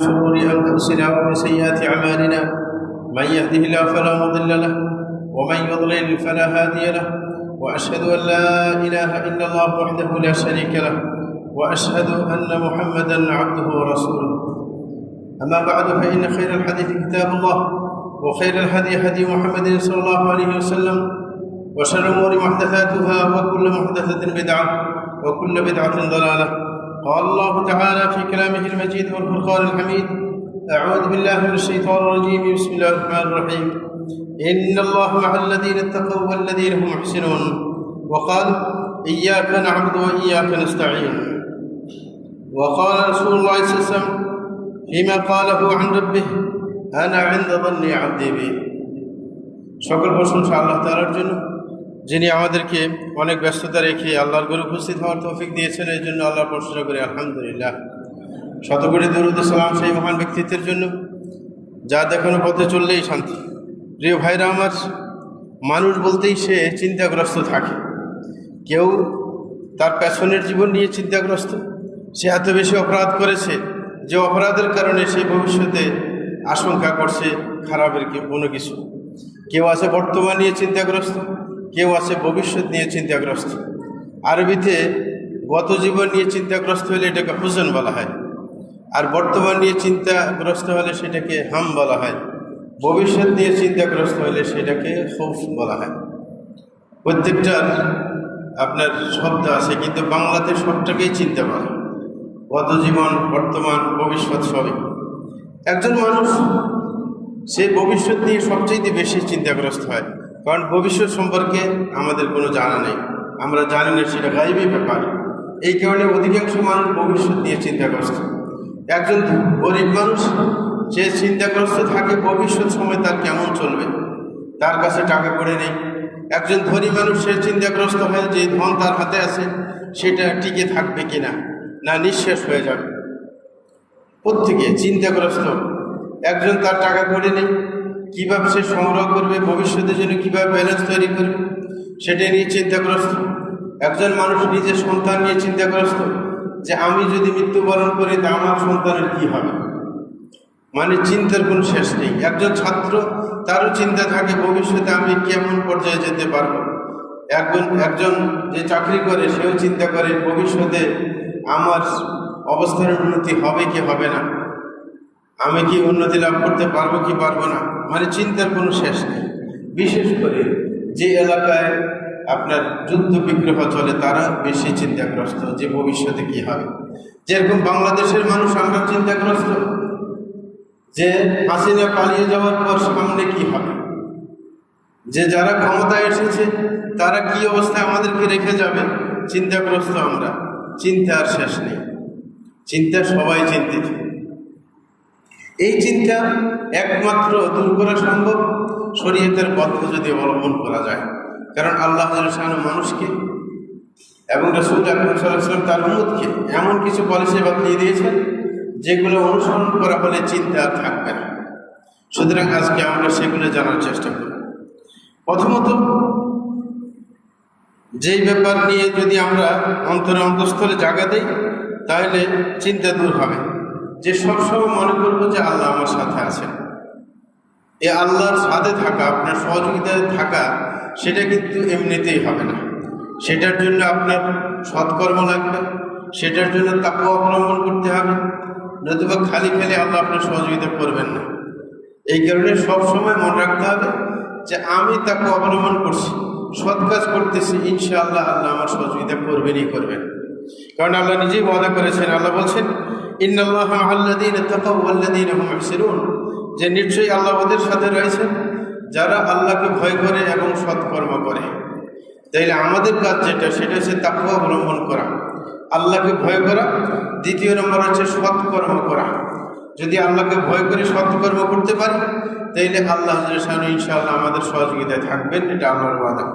شرور أنفسنا ومن سيئات أعمالنا من يهده الله فلا مضل له ومن يضلل فلا هادي له وأشهد أن لا إله إلا الله وحده لا شريك له وأشهد أن محمدا عبده ورسوله. أما بعد فإن خير الحديث كتاب الله وخير الهدي هدي محمد صلى الله عليه وسلم وشر الأمور محدثاتها وكل محدثة بدعة وكل بدعة ضلالة. قال الله تعالى في كلامه المجيد والفرقان الحميد: أعوذ بالله من الشيطان الرجيم، بسم الله الرحمن الرحيم. إن الله مع الذين اتقوا والذين هم محسنون. وقال: إياك نعبد وإياك نستعين. وقال رسول الله صلى الله عليه وسلم فيما قاله عن ربه: أنا عند ظن عبدي بي. সকল প্রশংসা আল্লাহ তাআলার জন্য, যিনি আমাদেরকে অনেক ব্যস্ততা রেখে আল্লাহর ঘরে উপস্থিত হওয়ার তৌফিক দিয়েছেন। এই জন্য আল্লাহর প্রশংসা করি, আলহামদুলিল্লাহ। শতকোটি দরুদ সালাম সেই মহান ব্যক্তিত্বের জন্য যা দেখানো পথে চললেই শান্তি। প্রিয় ভাইরা আমার, মানুষ বলতেই সে চিন্তাগ্রস্ত থাকে। কেউ তার পেছনের জীবন নিয়ে চিন্তাগ্রস্ত, সে এত বেশি অপরাধ করেছে যে অপরাধের কারণে সে ভবিষ্যতে আশঙ্কা করছে খারাপের কোনো কিছু। কেউ আছে বর্তমান নিয়ে চিন্তাগ্রস্ত, কেউ আছে ভবিষ্যৎ নিয়ে চিন্তাগ্রস্ত। আরবিতে গত জীবন নিয়ে চিন্তাগ্রস্ত হলে এটাকে হুজন বলা হয়, আর বর্তমান নিয়ে চিন্তাগ্রস্ত হলে সেটাকে হাম বলা হয়। ভবিষ্যৎ নিয়ে চিন্তাগ্রস্ত হলে সেটাকে খৌফ বলা হয়। প্রত্যেকটার আপনার শব্দ আছে, কিন্তু বাংলাতে সবটাকেই চিন্তা বলে। গত জীবন, বর্তমান, ভবিষ্যৎ সবই। একজন মানুষ সে ভবিষ্যৎ নিয়ে সবচেয়ে বেশি চিন্তাগ্রস্ত হয়, কারণ ভবিষ্যৎ সম্পর্কে আমাদের কোনো জানা নেই, আমরা জানি না, সেটা গায়েবী ব্যাপার। এই কারণে অধিকাংশ মানুষ ভবিষ্যৎ নিয়ে চিন্তাগ্রস্ত। একজন গরিব মানুষ সে চিন্তাগ্রস্ত থাকে ভবিষ্যৎ সময় তার কেমন চলবে, তার কাছে টাকা করে নেই। একজন ধনী মানুষ সে চিন্তাগ্রস্ত হয় যে ধন তার হাতে আছে সেটা টিকে থাকবে কিনা, না নিঃশেষ হয়ে যাবে। প্রত্যেকে চিন্তাগ্রস্ত। একজন তার টাকা করে নেই, কীভাবে সে সংগ্রহ করবে, ভবিষ্যতের জন্য কীভাবে ব্যালেন্স তৈরি করবে সেটা নিয়ে চিন্তাগ্রস্ত। একজন মানুষ নিজের সন্তান নিয়ে চিন্তাগ্রস্ত যে আমি যদি মৃত্যুবরণ করি তা আমার সন্তানের কী হবে, মানে চিন্তার কোনো শেষ নেই। একজন ছাত্র, তারও চিন্তা থাকে ভবিষ্যতে আমি কেমন পর্যায়ে যেতে পারবো। একজন যে চাকরি করে সেও চিন্তা করে ভবিষ্যতে আমার অবস্থার উন্নতি হবে কি হবে না, আমি কি উন্নতি লাভ করতে পারবো কি পারবো না, মানে চিন্তার কোনো শেষ নেই। বিশেষ করে যে এলাকায় আপনার যুদ্ধ বিগ্রহ চলে তারা বেশি চিন্তাগ্রস্ত যে ভবিষ্যতে কি হবে। যেরকম বাংলাদেশের মানুষ আমরা চিন্তাগ্রস্ত যে হাসিনা পালিয়ে যাওয়ার পর সামনে কি হবে, যে যারা ক্ষমতায় এসেছে তারা কি অবস্থায় আমাদেরকে রেখে যাবে, চিন্তাগ্রস্ত আমরা। চিন্তার শেষ নেই, চিন্তা সবাই চিন্তিত। এই চিন্তা একমাত্র দূর করা সম্ভব শরীয়তের পথে যদি অবলম্বন করা যায়। কারণ আল্লাহ মানুষকে এবং রাসূল আকরাম সাল্লাল্লাহু আলাইহি ওয়াসাল্লাম তার উম্মতকে এমন কিছু পলিসি বাতলিয়ে দিয়েছেন যেগুলো অনুসরণ করা হলে চিন্তা আর থাকবে না। সুতরাং আজকে আমরা সেগুলো জানার চেষ্টা করি। প্রথমত, যেই ব্যাপার নিয়ে যদি আমরা অন্তরে অন্তঃস্থলে জায়গা দিই তাহলে চিন্তা দূর হবে। যে সবসময় মনে করবো যে আল্লাহ আমার সাথে আছেন। এই আল্লাহর সাথে থাকা, আপনার সহযোগিতায় থাকা, সেটা কিন্তু এমনিতেই হবে না। সেটার জন্য আপনার সৎকর্ম লাগবে, সেটার জন্য তাকওয়া অবলম্বন করতে হবে, নতুবা খালি খালি আল্লাহ আপনার সহযোগিতা করবেন না। এই কারণে সবসময় মনে রাখতে হবে যে আমি তাকওয়া অবলম্বন করছি, সৎ কাজ করতেছি, ইনশাআল্লাহ আল্লাহ আমার সহযোগিতা করবেনই করবেন। কারণ আল্লাহ নিজেই ওয়াদা করেছেন, আল্লাহ বলছেন ইন্নাল্লাহা মা'আল্লাযীনা তাকাউ ওয়াল্লাযীনা হুম মুহসিনুন, যে নিশ্চয়ই আল্লাহ ওদের সাথে রয়েছেন যারা আল্লাহকে ভয় করে এবং সৎকর্ম করে। তাইলে আমাদের কাজ যেটা, সেটা হচ্ছে তাকওয়া অবলম্বন করা, আল্লাহকে ভয় করা। দ্বিতীয় নম্বর হচ্ছে সৎকর্ম করা। যদি আল্লাহকে ভয় করে সৎকর্ম করতে পারি তাইলে আল্লাহ ইনশাআল্লাহ আমাদের সহযোগিতায় থাকবেন, এটা আল্লাহর ওয়াদা।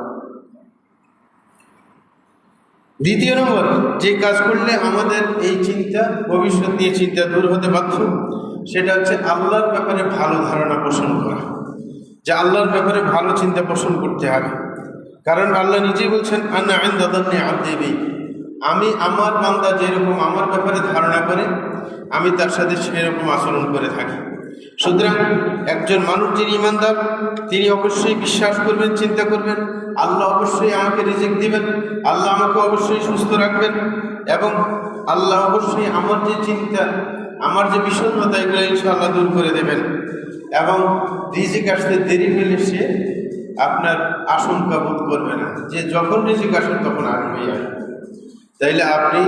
দ্বিতীয় নম্বর, যে কাজ করলে আমাদের এই চিন্তা, ভবিষ্যৎ নিয়ে চিন্তা দূর হতে বাধ্য, সেটা হচ্ছে আল্লাহর ব্যাপারে ভালো ধারণা পোষণ করা। যে আল্লাহর ব্যাপারে ভালো চিন্তা পোষণ করতে হবে। কারণ আল্লাহ নিজেই বলছেন আনা ইনদা যান্নি আবদি বি, আমি আমার বান্দা যেরকম আমার ব্যাপারে ধারণা করে আমি তার সাথে সেরকম আচরণ করে থাকি। সুতরাং একজন মানুষ যিনি ইমানদার তিনি অবশ্যই বিশ্বাস করবেন, চিন্তা করবেন আল্লাহ অবশ্যই আমাকে রিজিক দিবেন, আল্লাহ আমাকে অবশ্যই সুস্থ রাখবেন, এবং আল্লাহ অবশ্যই আমার যে চিন্তা, আমার যে বিষণ্ণতা এগুলো ইনশাআল্লাহ দূর করে দেবেন, এবং রিজিক আসতে দেরি হলে সে আপনার আশঙ্কা বোধ করবে না যে যখন রিজিক আসবে তখন আসবেই আসবে। তাইলে আপনি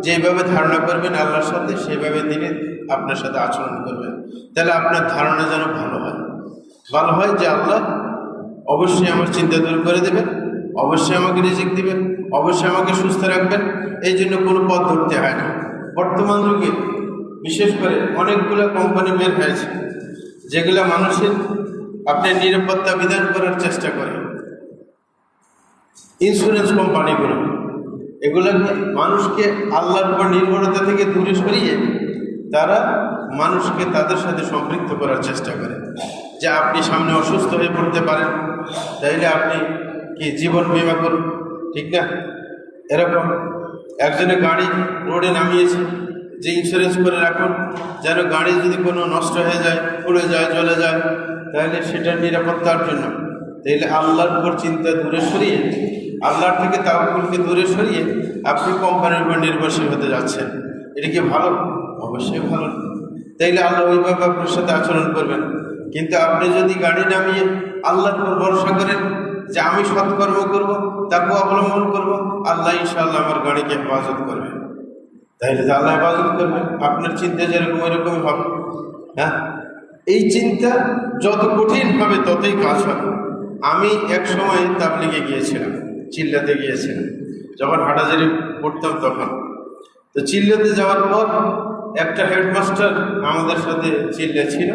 যেভাবে ধারণা করবেন আল্লাহর সাথে সেভাবে তিনি আপনার সাথে আচরণ করবেন। তাহলে আপনার ধারণা যেন ভালো হয় যে আল্লাহ অবশ্যই আমার চিন্তা দূর করে দেবেন, অবশ্যই আমাকে রিজিক দিবেন, অবশ্যই আমাকে সুস্থ রাখবেন। এই জন্য কোনো পথ ধরতে হয় না। বর্তমান যুগে বিশেষ করে অনেকগুলো কোম্পানি বের হয়েছে যেগুলো মানুষের আপনার নিরাপত্তা বিধান করার চেষ্টা করে। ইন্স্যুরেন্স কোম্পানিগুলো এগুলো মানুষকে আল্লাহর উপর নির্ভরতা থেকে দূরে সরিয়ে তারা মানুষকে তাদের সাথে সম্পৃক্ত করার চেষ্টা করে যে আপনি সামনে অসুস্থ হয়ে পড়তে পারেন, তাইলে আপনি কি জীবন বীমা করুন, ঠিক না? এরকম একজনের গাড়ি রোডে নামিয়েছে যে ইন্স্যুরেন্স করে রাখুন, যেন গাড়ি যদি কোনো নষ্ট হয়ে যায়, পুড়ে যায়, জ্বলে যায়, তাহলে সেটার নিরাপত্তার জন্য। তাইলে আল্লাহর উপর চিন্তা দূরে সরিয়ে, আল্লাহর থেকে তাওয়াক্কুলকে দূরে সরিয়ে আপনি কোম্পানির উপর নির্ভরশীল হতে যাচ্ছেন। এটা কি ভালো? অবশ্যই ভালো। তাইলে আল্লাহ ওইভাবে আপনার সাথে আচরণ করবেন। কিন্তু আপনি যদি গাড়ি নামিয়ে আল্লাহর উপর ভরসা করেন যে আমি সৎকর্ম করব, তাকেও অবলম্বন করব, আল্লাহ ইনশাআল্লাহ আমার গাড়িকে হেফাজত করবে, তাইলে তো আল্লাহ হেফাজত করবেন। আপনার চিন্তা যেরকম ওইরকমই হবে। হ্যাঁ, এই চিন্তা যত কঠিন হবে ততই কাজ হবে। আমি এক সময় তাবলিগে গিয়েছিলাম, চিল্লাতে গিয়েছিলাম, যখন হাটাজারি পড়তাম তখন। তো চিল্লাতে যাওয়ার পর একটা হেডমাস্টার আমাদের সাথে চিল্লা ছিল,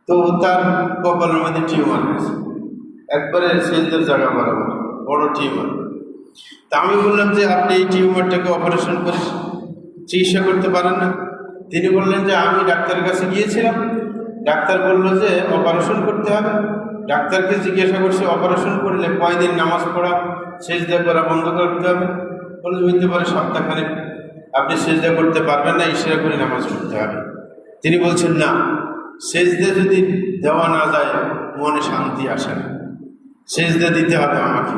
তো তার কপালের মধ্যে টিউমার হয়েছে, একবারে সেজদার জায়গা বরাবর বড় টিউমার। তা আমি বললাম যে আপনি এই টিউমারটাকে অপারেশন করে চিকিৎসা করতে পারেন না? তিনি বললেন যে আমি ডাক্তারের কাছে গিয়েছিলাম, ডাক্তার বলল যে অপারেশন করতে হবে। ডাক্তারকে জিজ্ঞাসা করছে অপারেশন করলে কয়দিন নামাজ পড়া, সেজদা করা বন্ধ করতে হবে? বলে হইতে পারে সপ্তাহখানেক আপনি সেজদা করতে পারবেন না, ইশারা করে নামাজ পড়তে হবে। তিনি বলছেন না, সেজদা যদি দেওয়া না যায় মনে শান্তি আসে না, সেজদা দিতে হবে আমাকে।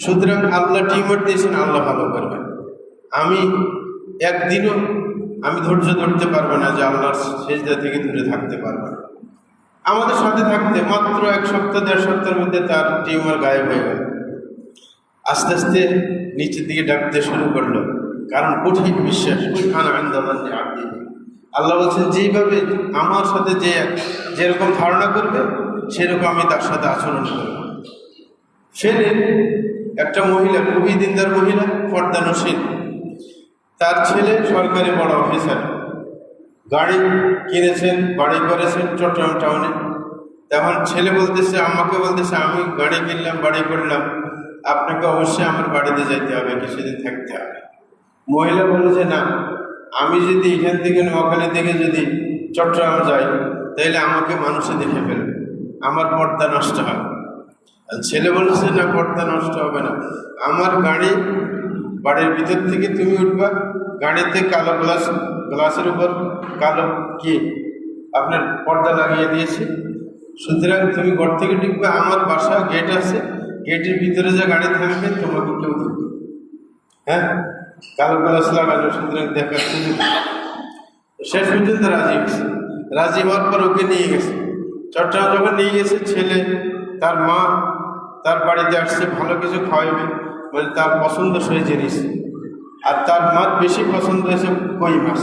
সুতরাং আল্লাহ টিউমার দিয়েছেন, আল্লাহ ভালো করবেন। আমি একদিনও আমি ধৈর্য ধরতে পারবো না যে আল্লাহর সেজদা থেকে দূরে থাকতে পারবো না। আমাদের সাথে থাকতে মাত্র 1 সপ্তাহ 1.5 সপ্তাহের মধ্যে তার টিউমার গায়েব হয়ে গেল। আস্তে আস্তে নিচের দিকে ডাকতে শুরু করলো, কারণ কঠিন বিশ্বাস। আল্লাহ বলছেন যেইভাবে আমার সাথে যেরকম ধারণা করবে সেরকম আমি তার সাথে আচরণ করব। ফেলে একটা মহিলা, খুবই দিনদার মহিলা, পর্দানশীল, তার ছেলে সরকারি বড় অফিসার, গাড়ি কিনেছেন, বাড়ি করেছেন চট্টগ্রাম টাউনে। তখন ছেলে বলতেছে, আমাকে বলতেছে আমি গাড়ি কিনলাম, বাড়ি করলাম, আপনাকে অবশ্যই আমার বাড়িতে যাইতে হবে, কিছুদিন থাকতে হবে। মহিলা বলল যে না, আমি যদি এখান থেকে নোয়াখালী থেকে যদি চট্টগ্রাম যাই তাহলে আমাকে মানুষে দেখে ফেলবে, আমার পর্দা নষ্ট হবে। আর ছেলে বলছে না, পর্দা নষ্ট হবে না, আমার বাড়ির ভিতর থেকে তুমি উঠবা, গাড়িতে কালো গ্লাসের উপর কালো কি আপনার পর্দা লাগিয়ে দিয়েছি, সুতরাং তুমি ঘর থেকে ঢুকবে, আমার বাসা গেট আছে, গেটের ভিতরে যে গাড়ি থাকবে তোমাকে কেউ দেখবে। হ্যাঁ, কালো গ্লাস লাগানো, সুতরাং দেখার সুযোগ। শেষ পর্যন্ত রাজি হয়েছে। রাজি হওয়ার পর ওকে নিয়ে গেছে চট্টগ্রাম। যখন নিয়ে গেছে, ছেলে তার মা তার বাড়িতে আসছে, ভালো কিছু খাওয়াইবে বলে তার পছন্দসই জিনিস, আর তার মার বেশি পছন্দ হয়েছে কই মাছ।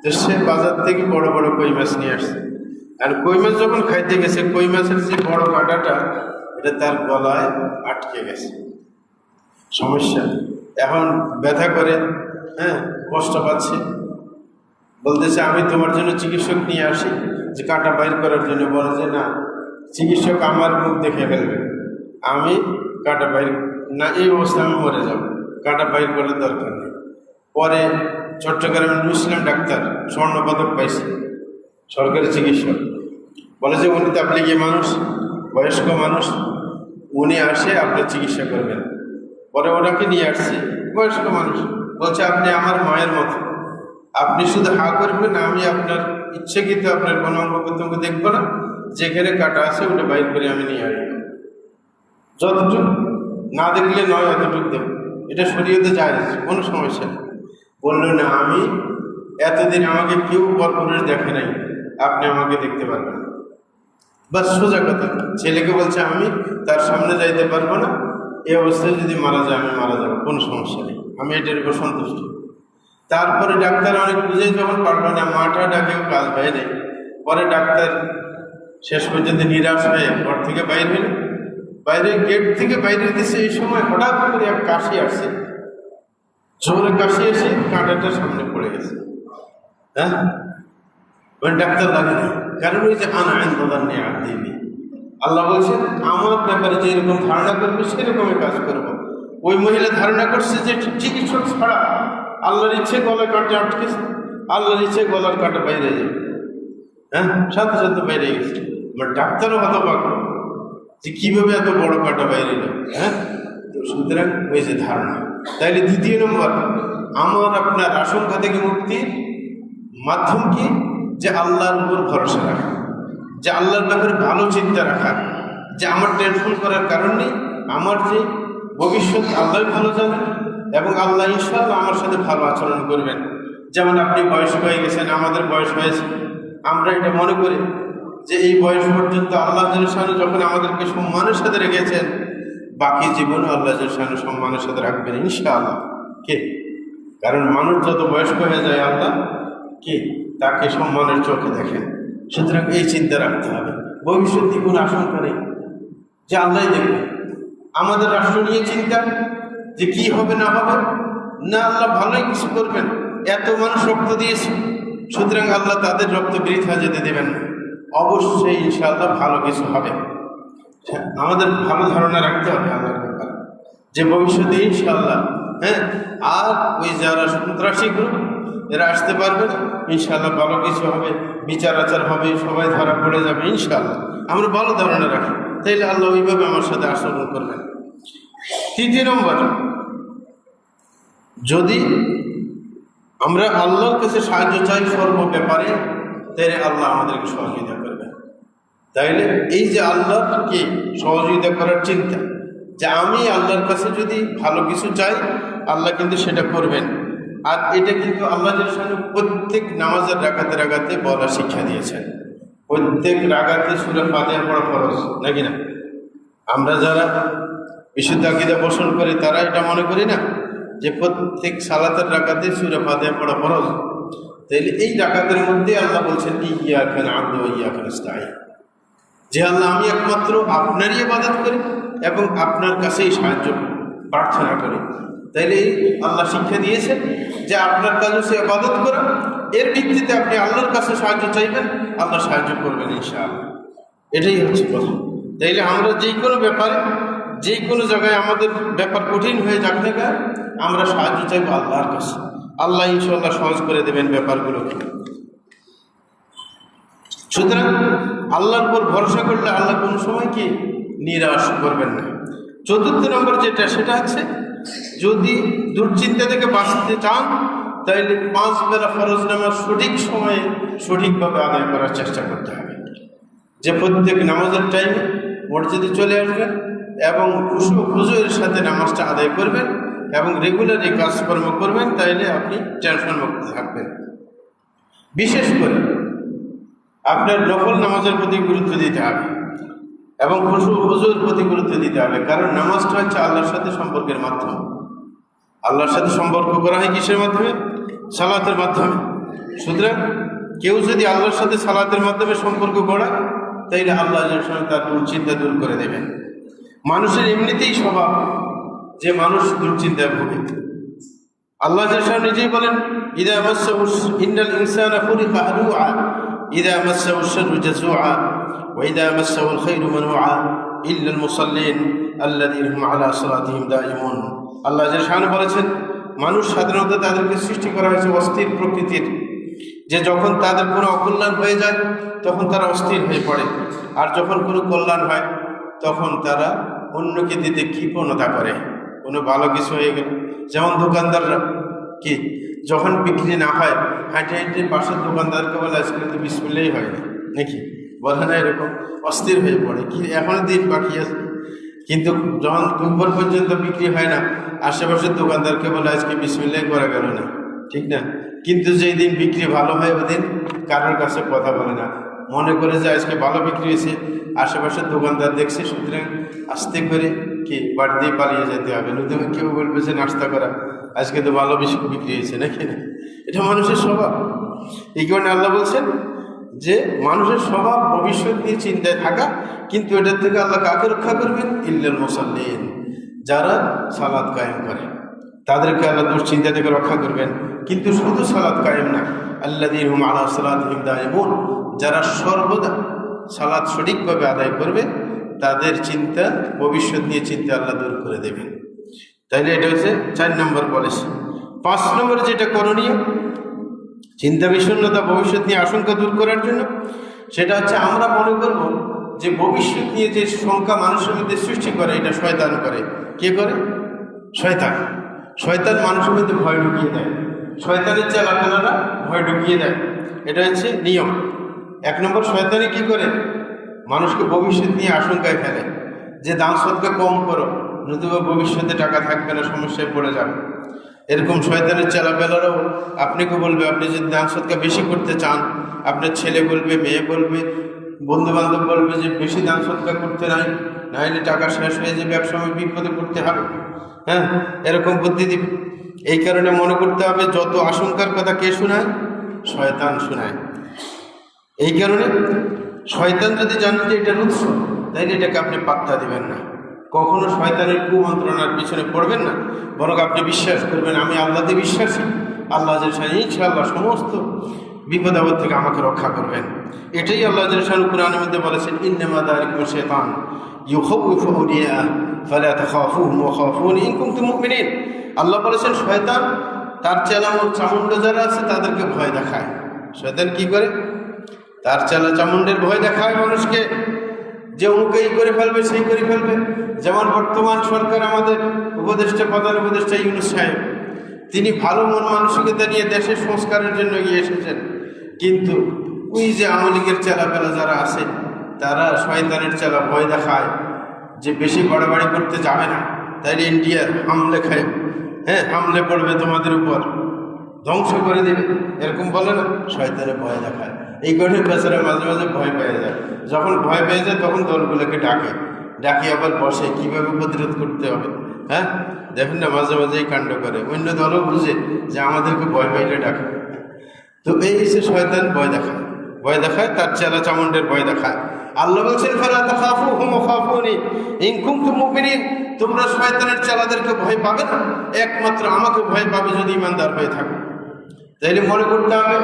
তো সে বাজার থেকে বড় বড় কই মাছ নিয়ে আসছে। আর কই মাছ যখন খাইতে গেছে, কই মাছের যে বড় কাঁটাটা এটা তার গলায় আটকে গেছে। সমস্যা, এখন ব্যথা করে, হ্যাঁ, কষ্ট পাচ্ছে। বলতেছে আমি তোমার জন্য চিকিৎসক নিয়ে আসি যে কাঁটা বাইর করার জন্য। বলে যে না, চিকিৎসক আমার মুখ দেখে ফেলবে, আমি কাঁটা বাইর না, এই অবস্থা আমি মরে যাব, কাঁটা বাইর করার দরকার নেই। পরে চট্টগ্রামে নুসলাম ডাক্তার স্বর্ণপদক পাইছে, সরকারি চিকিৎসক। বলে যে উনি তাবলিগি মানুষ, বয়স্ক মানুষ, উনি আসে আপনার চিকিৎসা করবেন। পরে ওনাকে নিয়ে আসছে, বয়স্ক মানুষ, বলছে আপনি আমার মায়ের মতো, আপনি শুধু হা করবেন, আমি আপনার ইচ্ছে কিন্তু আপনার কোনো অঙ্গ প্রত্যঙ্গ দেখবো না, যেখানে কাটা আছে ওটা বাইর করে আমি নিয়ে আসবো, যতটুকু না দেখলে নয় অতটুকু দেব, এটা শরীয়তে জায়েজ, কোনো সমস্যা নেই। বললো না, আমি এতদিন আমাকে কেউ পরপুরুষ দেখে নাই, আপনি আমাকে দেখতে পারবেন না। বাস সোজা কথা। ছেলেকে বলছে আমি তার সামনে যাইতে পারবো না, এই অবস্থায় যদি মারা যায় আমি মারা যাবো, কোনো সমস্যা নেই, আমি এটার উপর সন্তুষ্ট। তারপরে ডাক্তার অনেক বুঝে যখন পারলো না, মাটা ডাকেও কাজ হয় নাই, পরে ডাক্তার শেষ পর্যন্ত নিরাশ হয়ে ঘর থেকে বাইরে হইল, বাইরে গেট থেকে বাইরে দিচ্ছে। এই সময় হঠাৎ করে এক কাশি আসছে, জোরে কাশি এসে কাঁটাটা সামনে পড়ে গেছে। হ্যাঁ, ওই ডাক্তার লাগে না, কারণ ওই যে আনায়ন প্রদান নিয়ে আর দিবি, আল্লাহ বলছেন আমার ব্যাপারে যে এরকম ধারণা করবে সেরকমই কাজ করবো। ওই মহিলা ধারণা করছে যে চিকিৎসক ছাড়া আল্লাহর ইচ্ছে গলার কাঁটা আটকেছে, আল্লাহর ইচ্ছে গলার কাঁটা বাইরে যাবে। হ্যাঁ, সাথে সাথে বাইরে গেছে। আমার ডাক্তারও হতবাক যে কিভাবে এত বড় কাঁটা বাইরে এলো। হ্যাঁ, তো সুতরাং ওই যে ধারণা। তাইলে দ্বিতীয় নম্বর, আমার আপনার আশঙ্কা থেকে মুক্তির মাধ্যম কি? যে আল্লাহর উপর ভরসা রাখা, যে আল্লাহর ব্যাপারে ভালো চিন্তা রাখা, যে আমার টেনশন করার কারণ নেই, আমার যে ভবিষ্যৎ আল্লাহ ভালো জানেন এবং আল্লাহ ইনশাআল্লাহ আমার সাথে ভালো আচরণ করবেন। যেমন আপনি বয়স হয়ে গেছেন, আমাদের বয়স হয়েছে, আমরা এটা মনে করি যে এই বয়স পর্যন্ত আল্লাহ জাল্লাহু যখন আমাদেরকে সম্মানের সাথে রেখেছেন, বাকি জীবনও আল্লাহ জাল্লাহু সম্মানের সাথে রাখবেন ইনশাআল্লাহ। কে? কারণ মানুষ যত বয়স্ক হয়ে যায় আল্লাহ কে তাকে সম্মানের চোখে দেখেন। সুতরাং এই চিন্তা রাখতে হবে, ভবিষ্যৎ নিয়ে কোনো আশঙ্কা নেই, যে আল্লাহ দেখবে। আমাদের রাষ্ট্র নিয়ে চিন্তা যে কি হবে না হবে, না আল্লাহ ভালোই কিছু করবেন, এত মানুষ রক্ত দিয়েছে, সুতরাং আল্লাহ তাদের রক্ত বৃথা যেতে দেবেন না, অবশ্যই ইনশাআল্লাহ ভালো কিছু হবে। আমাদের ভালো ধারণা রাখতে হবে আল্লাহর ব্যাপারে, যে ভবিষ্যতে ইনশাআল্লাহ। হ্যাঁ, আর ওই যারা সন্ত্রাসী গ্রুপ এরা আসতে পারবে না, ইনশাআল্লাহ ভালো কিছু হবে, বিচার আচার হবে, সবাই ধরা পড়ে যাবে ইনশাআল্লাহ। আমরা ভালো ধারণা রাখি, তাইলে আল্লাহ ওইভাবে আমার সাথে আচরণ করবেন। তৃতীয় নম্বর, যদি আমরা আল্লাহর কাছে সাহায্য চাই সর্ব ব্যাপারে, তাইলে আল্লাহ আমাদেরকে সহযোগিতা করবেন। তাইলে এই যে আল্লাহকে সহযোগিতা করার চিন্তা, যে আমি আল্লাহর কাছে যদি ভালো কিছু চাই, আল্লাহ কিন্তু সেটা করবেন। আর এটা কিন্তু আল্লাহ প্রত্যেক নামাজের রাকাতে রাকাতে বলা শিক্ষা দিয়েছেন। প্রত্যেক রাকাতে সূরা ফাতিহা পড়া ফরজ, নাকি না? আমরা যারা বিশুদ্ধ আকীদা পোষণ করি তারা এটা মনে করি না যে প্রত্যেক সালাতের রাকাতে সূরা ফাতিহা পড়া ফরজ। তাইলে এই রাকাতের মধ্যে আল্লাহ বলছেন ইয়্যাকা না'বুদু ওয়া ইয়্যাকা নাস্তাঈন, যে আল্লাহ আমি একমাত্র আপনারই ইবাদত করি এবং আপনার কাছেই সাহায্য প্রার্থনা করি। তাইলে আল্লাহ শিক্ষা দিয়েছেন যে আপনার কাজ হচ্ছে ইবাদত করা, এর ভিত্তিতে আপনি আল্লাহর কাছে সাহায্য চাইবেন, আল্লাহ সাহায্য করবেন ইনশাআল্লাহ। এটাই হচ্ছে কথা। তাইলে আমরা যে কোনো ব্যাপারে, যে কোনো জায়গায় আমাদের ব্যাপার কঠিন হয়ে যাক না কেন, আমরা সাহায্য চাইবো আল্লাহর কাছে, আল্লাহ ইনশাআল্লাহ সহজ করে দেবেন ব্যাপারগুলোকে। সুতরাং আল্লাহর উপর ভরসা করলে আল্লাহ কোনো সময় কি নিরাশ করবেন না। চতুর্থ নম্বর যেটা, সেটা হচ্ছে যদি দুশ্চিন্তা থেকে বাঁচতে চান, তাহলে 5 বেলা ফরজ নামাজ সঠিক সময়ে সঠিকভাবে আদায় করার চেষ্টা করতে হবে। যে প্রত্যেক নামাজের টাইমে মসজিদে চলে আসবেন এবং খুশুর সাথে নামাজটা আদায় করবেন এবং রেগুলারই কাজকর্ম করবেন, তাইলে আপনি টেনশন মুক্ত থাকবেন। বিশেষ করে আপনার নফল নামাজের প্রতি গুরুত্ব দিতে হবে এবং খুশুর প্রতি গুরুত্ব দিতে হবে, কারণ নামাজটা হচ্ছে আল্লাহর সাথে সম্পর্কের মাধ্যম। আল্লাহর সাথে সম্পর্ক করা হয় কিসের মাধ্যমে? সালাতের মাধ্যমে। সুতরাং কেউ যদি আল্লাহর সাথে সালাতের মাধ্যমে সম্পর্ক গড়ায়, তাইলে আল্লাহ তার দুশ্চিন্তা দূর করে দেবেন। মানুষের এমনিতেই স্বভাব যে মানুষ দুশ্চিন্তায় ভোগে। আল্লাহ নিজেই বলেন, ইদা মাসসাহু ইন্নাল ইনসানা খুলিকা হালুআ ইদা মাসসাহু শাররু জাযুআ ওয়া ইদা মাসসাহুল খায়রু মানুআ ইল্লাল মুসাল্লিন আল্লাযীনা হুম আলা সালাতিহিম দাঈমুন। আল্লাহ বলেছেন, মানুষ সাধারণত তাদেরকে সৃষ্টি করা হয়েছে অস্থির প্রকৃতির, যে যখন তাদের কোনো অকল্যাণ হয়ে যায় তখন তারা অস্থির হয়ে পড়ে, আর যখন কোনো কল্যাণ হয় তখন তারা অন্যকে দিতে কৃপণতা করে, কোনো ভালো কিছু হয়ে গেল। যেমন দোকানদাররা কি যখন বিক্রি না হয় হাঁটে হাঁটে পাশের দোকানদারকে বলে আজকে তো বিসমিল্লাহই হয় না, নাকি বলে না? এরকম অস্থির হয়ে পড়ে কি এখনো দিন বাকি আছে, কিন্তু যখন দুপুর পর্যন্ত বিক্রি হয় না আশেপাশের দোকানদারকে বলে আজকে বিসমিল্লাহ করা গেল না, ঠিক না? কিন্তু যেই দিন বিক্রি ভালো হয় ওই দিন কারোর কাছে কথা বলে না, মনে করে যে আজকে ভালো বিক্রি হয়েছে, আশেপাশের দোকানদার দেখছে, সুতরাং আস্তে করে কি বাড়ি দিয়ে পালিয়ে যেতে হবে, নতুবা কেউ বলবে যে নাস্তা করা আজকে তো ভালো বিক্রি হয়েছে, নাকি না? এটা মানুষের স্বভাব। এই কারণে আল্লাহ বলছেন যে মানুষের স্বভাব ভবিষ্যৎ নিয়ে চিন্তায় থাকা, কিন্তু এটার থেকে আল্লাহ কাকে রক্ষা করবেন? ইল্লাল মুসাল্লিন, যারা সালাত কায়েম করে তাদেরকে আল্লাহ দুশ্চিন্তা থেকে রক্ষা করবেন। কিন্তু শুধু সালাত কায়েম না, আল্লাযীনা হুম আলা সালাতিহিম দায়িমুন, যারা সর্বদা সালাত সঠিকভাবে আদায় করবে তাদের চিন্তা, ভবিষ্যৎ নিয়ে চিন্তা আল্লাহ দূর করে দেবেন। তাইলে এটা হচ্ছে 4 নম্বর পলিসি। 5 নম্বর যেটা করণীয় চিন্তা বিষণ্ণতা, ভবিষ্যৎ নিয়ে আশঙ্কা দূর করার জন্য, সেটা হচ্ছে আমরা মনে করব যে ভবিষ্যৎ নিয়ে যে শঙ্কা মানুষের মধ্যে সৃষ্টি করে এটা শয়তান করে। কে করে? শয়তান। শয়তান মানুষের মধ্যে ভয় ঢুকিয়ে দেয়, শয়তানের চালাচালারা ভয় ঢুকিয়ে দেয়, এটা হচ্ছে নিয়ম। 1 নম্বর, শয়তানি কি করে? মানুষকে ভবিষ্যৎ নিয়ে আশঙ্কায় ফেলে যে দান সদকা কম করো, নতুবা ভবিষ্যতে টাকা থাকবে না, সমস্যায় পড়ে যাবে। এরকম শয়তানের চালাবেলারাও আপনাকে বলবে, আপনি যদি দান সদকা বেশি করতে চান, আপনার ছেলে বলবে, মেয়ে বলবে, বন্ধু বান্ধব বলবে যে বেশি দান সদকা করতে নাই, নাইলে টাকা শেষ হয়ে যাবে, এক সময় বিপদে পড়তে হবে। হ্যাঁ, এরকম বুদ্ধি দিবে। এই কারণে মনে করতে হবে যত আশঙ্কার কথা কে শোনায়? শয়তান শোনায়। এই কারণে শয়তান যদি জানেন যে এটার উৎস, তাইলে এটাকে আপনি পাত্তা দিবেন না, কখনো শয়তানের কুমন্ত্রণার পিছনে পড়বেন না, বরং আপনি বিশ্বাস করবেন আমি আল্লাহতে বিশ্বাসী, আল্লাহ ইনশাআল্লাহ সমস্ত বিপদ আপদ থেকে আমাকে রক্ষা করবেন। এটাই আল্লাহ কুরআনের মধ্যে বলেছেন, ইন্নামা যালিকুম শাইতান ইউখাউফু আউলিয়াহু ফালা তাখাফুহুম ওয়া খাফুনি ইন কুনতুম মুমিনিন। আল্লাহ বলেছেন শয়তান তার চামুন্ড যারা আছে তাদেরকে ভয় দেখায়। শয়তান কি করে? তার চামুন্ডের ভয় দেখায় মানুষকে, যে অমুকে এই করে ফেলবে, সেই করে ফেলবে। যেমন বর্তমান সরকার, আমাদের উপদেষ্টা, প্রধান উপদেষ্টা ইউনূস সাহেব, তিনি ভালো মন মানসিকতা নিয়ে দেশের সংস্কারের জন্য এগিয়ে এসেছেন, কিন্তু ওই যে আওয়ামী লীগের চেলাপেলা যারা আছে তারা শয়তানের চেলা ভয় দেখায় যে বেশি বাড়াবাড়ি করতে যাবে না, তাইলে ইন্ডিয়ার হামলে খায়, হ্যাঁ হামলে পড়বে, তোমাদের উপর ধ্বংস করে দেবে, এরকম বলে না? শয়তানের ভয় দেখায়। এই কারণে বেচারা মাঝে মাঝে ভয় পেয়ে যায়। যখন ভয় পেয়ে যায় তখন দলগুলোকে ডাকে আবার বসে কীভাবে প্রতিরোধ করতে হবে। হ্যাঁ, দেখেন না মাঝে মাঝে এই কাণ্ড করে, অন্য দলও বুঝে যে আমাদেরকে ভয় পাইলে ডাকে। তো এই যে শয়তান ভয় দেখায়, তার চেলা চামুন্ডের ভয় দেখায়। আল্লাহ বলছেন ফালা তাখাফুহুম ওয়া খাফুনি ইন কুনতুম মুমিনিন, তোমরা শয়তানের চেলাদেরকে ভয় পাবে না, একমাত্র আমাকে ভয় পাবে যদি ইমানদার হয়ে থাকো। তাইলে মনে করতে হবে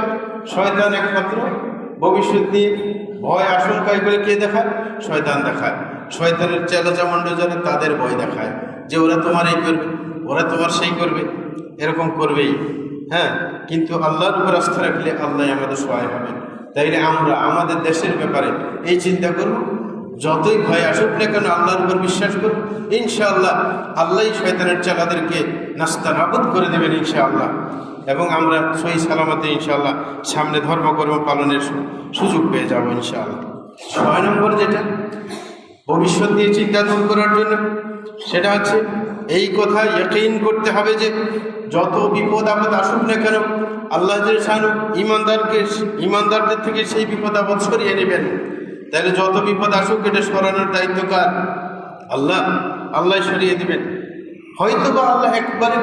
শয়তান একমাত্র ভবিষ্যৎ নিয়ে ভয় আশঙ্কায় করে কে দেখায়? শয়তান দেখায়। শয়তানের চেলা চামুন্ড যারা তাদের ভয় দেখায় যে ওরা তোমার এই করবে, ওরা তোমার সেই করবে, এরকম করবেই। হ্যাঁ, কিন্তু আল্লাহর উপর আস্থা রাখলে আল্লাহ আমাদের সহায় হবেন। তাইলে আমরা আমাদের দেশের ব্যাপারে এই চিন্তা করব, যতই ভয় আসুক না কেন আল্লাহর উপর বিশ্বাস করব, ইনশাআল্লাহ আল্লাহ শয়তানের চালাদেরকে নাস্তানাবুদ করে দেবেন ইনশাআল্লাহ, এবং আমরা সহি সালামতে ইনশাআল্লাহ সামনে ধর্মকর্ম পালনের সুযোগ পেয়ে যাব ইনশাআল্লাহ। 6 নম্বর যেটা ভবিষ্যৎ নিয়ে চিন্তা দূর করার জন্য, সেটা হচ্ছে এই কথা ইয়াকিন করতে হবে যে যত বিপদ আপদ আসুক না কেন আল্লাহ ইমানদারদের থেকে সেই বিপদ আপদ সরিয়ে নেবেন। তাহলে যত বিপদ আসুক এটা সরানোর দায়িত্ব কার? আল্লাহ সরিয়ে দিবেন। হয়তো বা আল্লাহ একবারে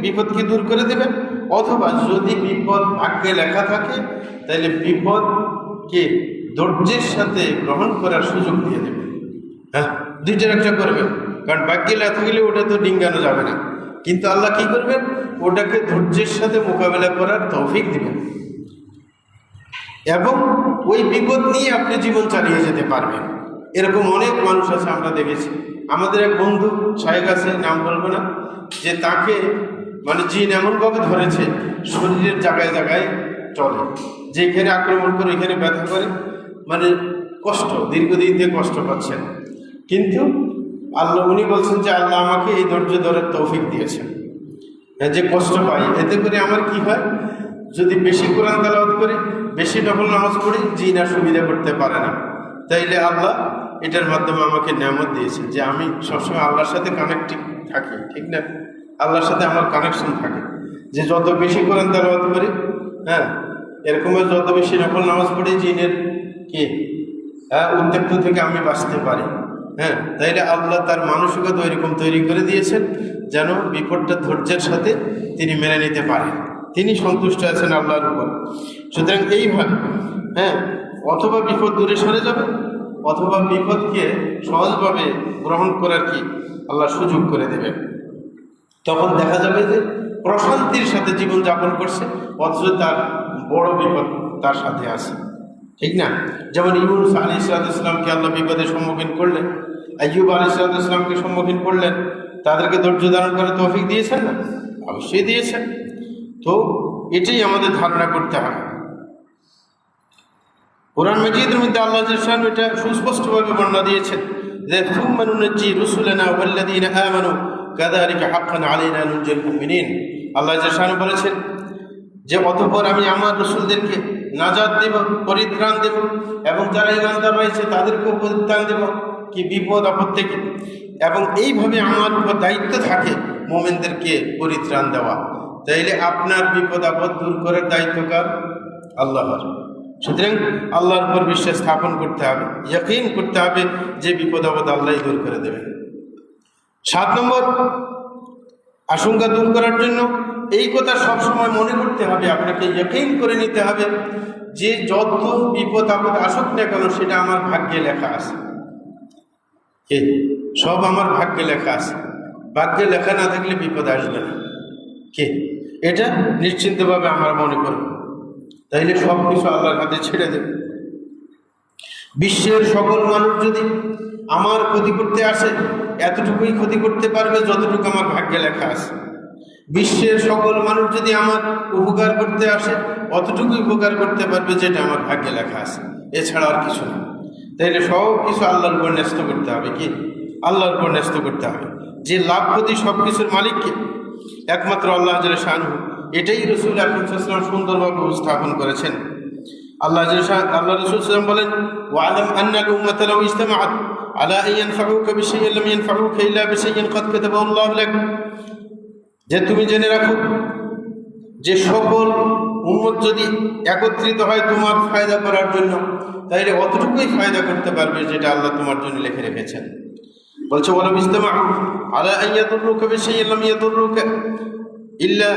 বিপদকে দূর করে দেবেন, অথবা যদি বিপদ ভাগ্যে লেখা থাকে তাহলে বিপদকে ধৈর্যের সাথে গ্রহণ করার সুযোগ দিয়ে দেবেন। হ্যাঁ, দুইটার একটা করবেন, কারণ ভাগ্যে লেখা গেলে ওটা তো ডিঙ্গানো যাবে না, কিন্তু আল্লাহ কি করবেন? ওটাকে ধৈর্যের সাথে মোকাবেলা করার তৌফিক দিবেন, এবং ওই বিপদ নিয়ে আপনি জীবন চালিয়ে যেতে পারবেন। এরকম অনেক মানুষ আছে, আমরা দেখেছি। আমাদের এক বন্ধু সাহেব আছে, নাম বলবো না, যে তাকে জিন এমনভাবে ধরেছে শরীরের জায়গায় জায়গায় চলে, যেখানে আক্রমণ করে এখানে ব্যথা করে, কষ্ট, দীর্ঘদিন দিয়ে কষ্ট পাচ্ছেন, কিন্তু আল্লাহ উনি বলছেন যে আল্লাহ আমাকে এই ধৈর্য ধরার তৌফিক দিয়েছেন, যে কষ্ট পাই এতে করে আমার কি হয়, যদি বেশি কোরআন তেলাওয়াত করি, বেশি নফল নামাজ পড়ি, জিন আর সুবিধা করতে পারে না। তাইলে আল্লাহ এটার মাধ্যমে আমাকে নিয়ামত দিয়েছে যে আমি সবসময় আল্লাহর সাথে কানেক্টিভ থাকি, ঠিক না? আল্লাহর সাথে আমার কানেকশন থাকে, যে যত বেশি কোরআন তেলাওয়াত করি, হ্যাঁ, এরকমের যত বেশি নফল নামাজ পড়ি, জিনের কি উদ্বেগ থেকে আমি বাঁচতে পারি। হ্যাঁ, তাইলে আল্লাহ তার মানসিকতা ওইরকম তৈরি করে দিয়েছেন যেন বিপদটা ধৈর্যের সাথে তিনি মেনে নিতে পারেন, তিনি সন্তুষ্ট আছেন আল্লাহর উপর। সুতরাং এইভাবে, হ্যাঁ, অথবা বিপদ দূরে সরে যাবে, অথবা বিপদকে সহজভাবে গ্রহণ করার কি আল্লাহ সুযোগ করে দেবেন। তখন দেখা যাবে যে প্রশান্তির সাথে জীবন যাপন করছে, অথচ তার বড় বিপদ তার সাথে আছে, ঠিক না? যেমন ইউনূস আলাইহিসসালামকে আল্লাহ বিপদের সম্মুখীন করলেন, আইয়ুব আলাইহিসসালামকে সম্মুখীন করলেন, তাদেরকে ধৈর্য ধারণ করে তৌফিক দিয়েছেন না? অবশ্যই দিয়েছেন। তো এটাই আমাদের ধারণা করতে হবে। কোরআন মাজিদের মধ্যে আল্লাহ জাল্লাহু এটা সুস্পষ্টভাবে বর্ণনা দিয়েছেন যে সুম্মা নুনজ্জি রুসুলানা ওয়াল্লাযীনা আমানু কাযালিকা হাক্কান আলাইনা নুনজিল মুমিনিন। আল্লাহ জাল্লাহু বলেছেন যে অতঃপর আমি আমার রসুলদেরকে নাজাত দেব, পরিত্রাণ দেব, এবং যারা ঈমানদার রয়েছে তাদেরকেও পরিত্রাণ দেব কি বিপদ আপদ থেকে, এবং এইভাবে আমার উপর দায়িত্ব থাকে মুমিনদেরকে পরিত্রাণ দেওয়া। তাইলে আপনার বিপদ আপদ দূর করার দায়িত্ব কার? আল্লাহর। সুতরাং আল্লাহর উপর বিশ্বাস স্থাপন করতে হবে, ইয়াকিন করতে হবে যে বিপদ আপদ আল্লাহই দূর করে দেবেন। 7 নম্বর, আশঙ্কা দূর করার জন্য এই কথা সবসময় মনে করতে হবে, আপনাকে ইয়াকিন করে নিতে হবে যে যত বিপদ আপদ আসুক না কেন সেটা আমার ভাগ্যে লেখা আছে, সব আমার ভাগ্যে লেখা আছে। ভাগ্যে লেখা না থাকলে বিপদ আসবে না, এটা নিশ্চিন্তভাবে আমার মনে করব। তাইলে সব কিছু আল্লাহর হাতে ছেড়ে দেব। বিশ্বের সকল মানুষ যদি আমার ক্ষতি করতে আসে, এতটুকুই ক্ষতি করতে পারবে যতটুকু আমার ভাগ্যে লেখা আছে। বিশ্বের সকল মানুষ যদি আমার উপকার করতে আসে, অতটুকুই উপকার করতে পারবে যেটা আমার ভাগ্যে লেখা আছে, এছাড়া আর কিছু না। তাইলে সব কিছু আল্লাহর উপর ন্যস্ত করতে হবে, কি আল্লাহর উপর ন্যস্ত করতে হবে। যে লাভ ক্ষতি সব কিছুর মালিককে একমাত্র আল্লাহ জাল্লাহু শানুহু। এটাই রাসূল আকরাম সাল্লাল্লাহু আলাইহি ওয়াসাল্লাম সুন্দরভাবে উপস্থাপন করেছেন। আল্লাহ রাসূল সাল্লাল্লাহু আলাইহি ওয়াসাল্লাম বলেন, ওয়া'লাম আন্নাল উম্মাতা লাউ ইজতামাআত আলা আন ইয়ানফাউকা বিশাইইন লাম ইয়ানফাউকা ইল্লা বিশাইইন ক্বাদ কাতাবাহু আল্লাহু লাক। যে তুমি জেনে রাখো যে সকল উম্মত যদি একত্রিত হয় তোমার ফায়দা করার জন্য, তাইলে অতটুকুই ফায়দা করতে পারবে যেটা আল্লাহ তোমার জন্য লিখে রেখেছেন। বলছে ওয়ালাউ ইজতামাউ আলা আন ইয়াদুররুকা বিশাইইন লাম ইয়াদুররুকা ইল্লা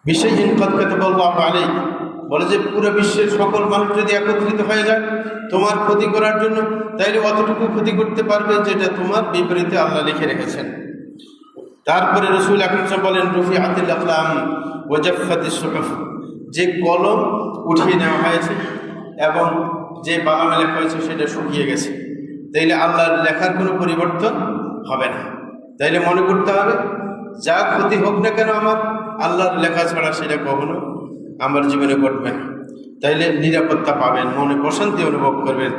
বিশাইইন ক্বাদ কাতাবাহু আল্লাহু আলাইক। বলে যে পুরো বিশ্বের সকল মানুষ যদি একত্রিত হয়ে যায় তোমার ক্ষতি করার জন্য, তাইলে অতটুকু ক্ষতি করতে পারবে যেটা তোমার বিপরীতে আল্লাহ লিখে রেখেছেন। তারপরে রাসূল আকরাম সাল্লাল্লাহু আলাইহি ওয়াসাল্লাম বলেন, রুফিআতিল আকলাম ওয়া জাফফাতিস সুহুফ। যে কলম উঠিয়ে নেওয়া হয়েছে এবং যে বানামে লেখা হয়েছে সেটা শুকিয়ে গেছে, তাইলে আল্লাহর লেখার কোনো পরিবর্তন হবে না। তাইলে মনে করতে হবে যা ক্ষতি হোক না কেন আমার আল্লাহর লেখা ছাড়া সেটা কখনো আমার জীবনে ঘটবে না। তাইলে নিরাপত্তা পাবেন, মনে প্রশান্তি অনুভব করবেন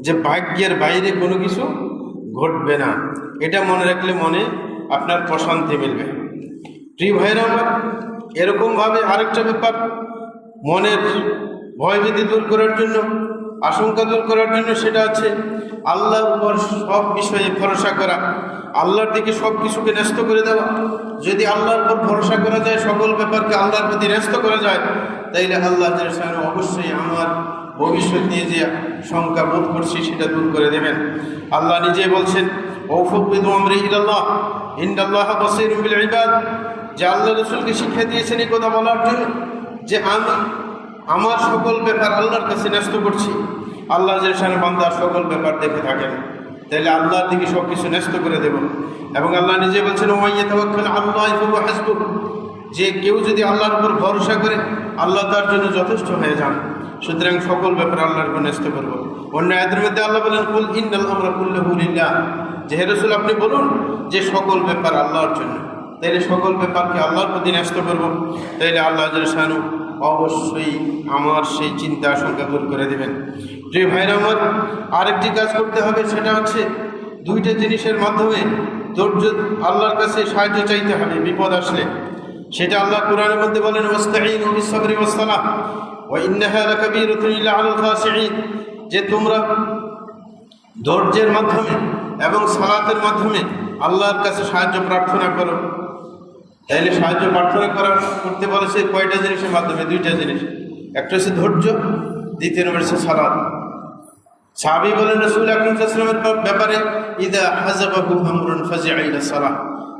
যে ভাগ্যের বাইরে কোনো কিছু ঘটবে না। এটা মনে রাখলে মনে আপনার প্রশান্তি মিলবে। প্রিয় ভাইরা আমার, এরকমভাবে আরেকটা ব্যাপার, মনের ভয়ভীতি দূর করার জন্য, আশঙ্কা দূর করার জন্য, সেটা হচ্ছে আল্লাহর উপর সব বিষয়ে ভরসা করা, আল্লাহর দিকে সব কিছুকে ন্যস্ত করে দেওয়া। যদি আল্লাহর উপর ভরসা করা যায়, সকল ব্যাপারকে আল্লাহর প্রতি ন্যস্ত করা যায়, তাইলে আল্লাহ অবশ্যই আমার ভবিষ্যৎ নিয়ে যে শঙ্কা বোধ করছি সেটা দূর করে দেবেন। আল্লাহ নিজে বলছেন, ওয়াফাউযু আমরি ইলাল্লাহ ইন্নাল্লাহা বাসীরুম বিল ইবাদ। যে আল্লাহ রাসূলকে শিক্ষা দিয়েছেন এই কথা বলার জন্য যে আমি আমার সকল ব্যাপার আল্লাহর কাছে ন্যস্ত করছি। আল্লাহ জাল্লাহু বান্দার সকল ব্যাপার দেখে থাকেন, তাইলে আল্লাহর দিকে সব কিছু ন্যস্ত করে দেব। এবং আল্লাহ নিজে বলছেন, ওয়া ইয়াতাওয়াক্কাল আলাল্লাহি ফাহুয়া হাসবুহ। যে কেউ যদি আল্লাহর উপর ভরসা করে আল্লাহ তার জন্য যথেষ্ট হয়ে যান। সুতরাং সকল ব্যাপার আল্লাহর উপর ন্যস্ত করবো। অন্য আয়াতের মধ্যে আল্লাহ বলেন, কুল ইন্নাল আমরা কুল্লুহু লিল্লাহ। যে হে রাসূল আপনি বলুন যে সকল ব্যাপার আল্লাহর জন্য। তাইলে সকল ব্যাপারকে আল্লাহর প্রতি ন্যস্ত করবো, তাইলে আল্লাহ জাল্লাহু অবশ্যই আমার সেই চিন্তা আশঙ্কা দূর করে দেবেন। প্রিয় ভাইরা আমার, আরেকটি কাজ করতে হবে, সেটা হচ্ছে দুইটা জিনিসের মাধ্যমে ধৈর্য, আল্লাহর কাছে সাহায্য চাইতে হবে বিপদ আসলে। সেটা আল্লাহ কোরআনের মধ্যে বলেন, ওয়াস্তাঈনু বিস-সাবরি ওয়াস-সালাহ ওয়া ইন্নাহা লাকাবীরাতুন ইল্লা আলাল খাশিঈন, যে তোমরা ধৈর্যের মাধ্যমে এবং সালাতের মাধ্যমে আল্লাহর কাছে সাহায্য প্রার্থনা করো। তাইলে সাহায্য প্রার্থনা করতে বলেছে কয়টা জিনিসের মাধ্যমে? দুইটা জিনিস, একটা হচ্ছে ধৈর্য, দ্বিতীয় নম্বর হচ্ছে সালাত। সাহাবী বলেন রাসূল আকরাম সাল্লাল্লাহু আলাইহি ওয়াসাল্লামের ব্যাপারে, ইযা হাযাবাহু আমরুন ফাজি'a ইলা সালাহ,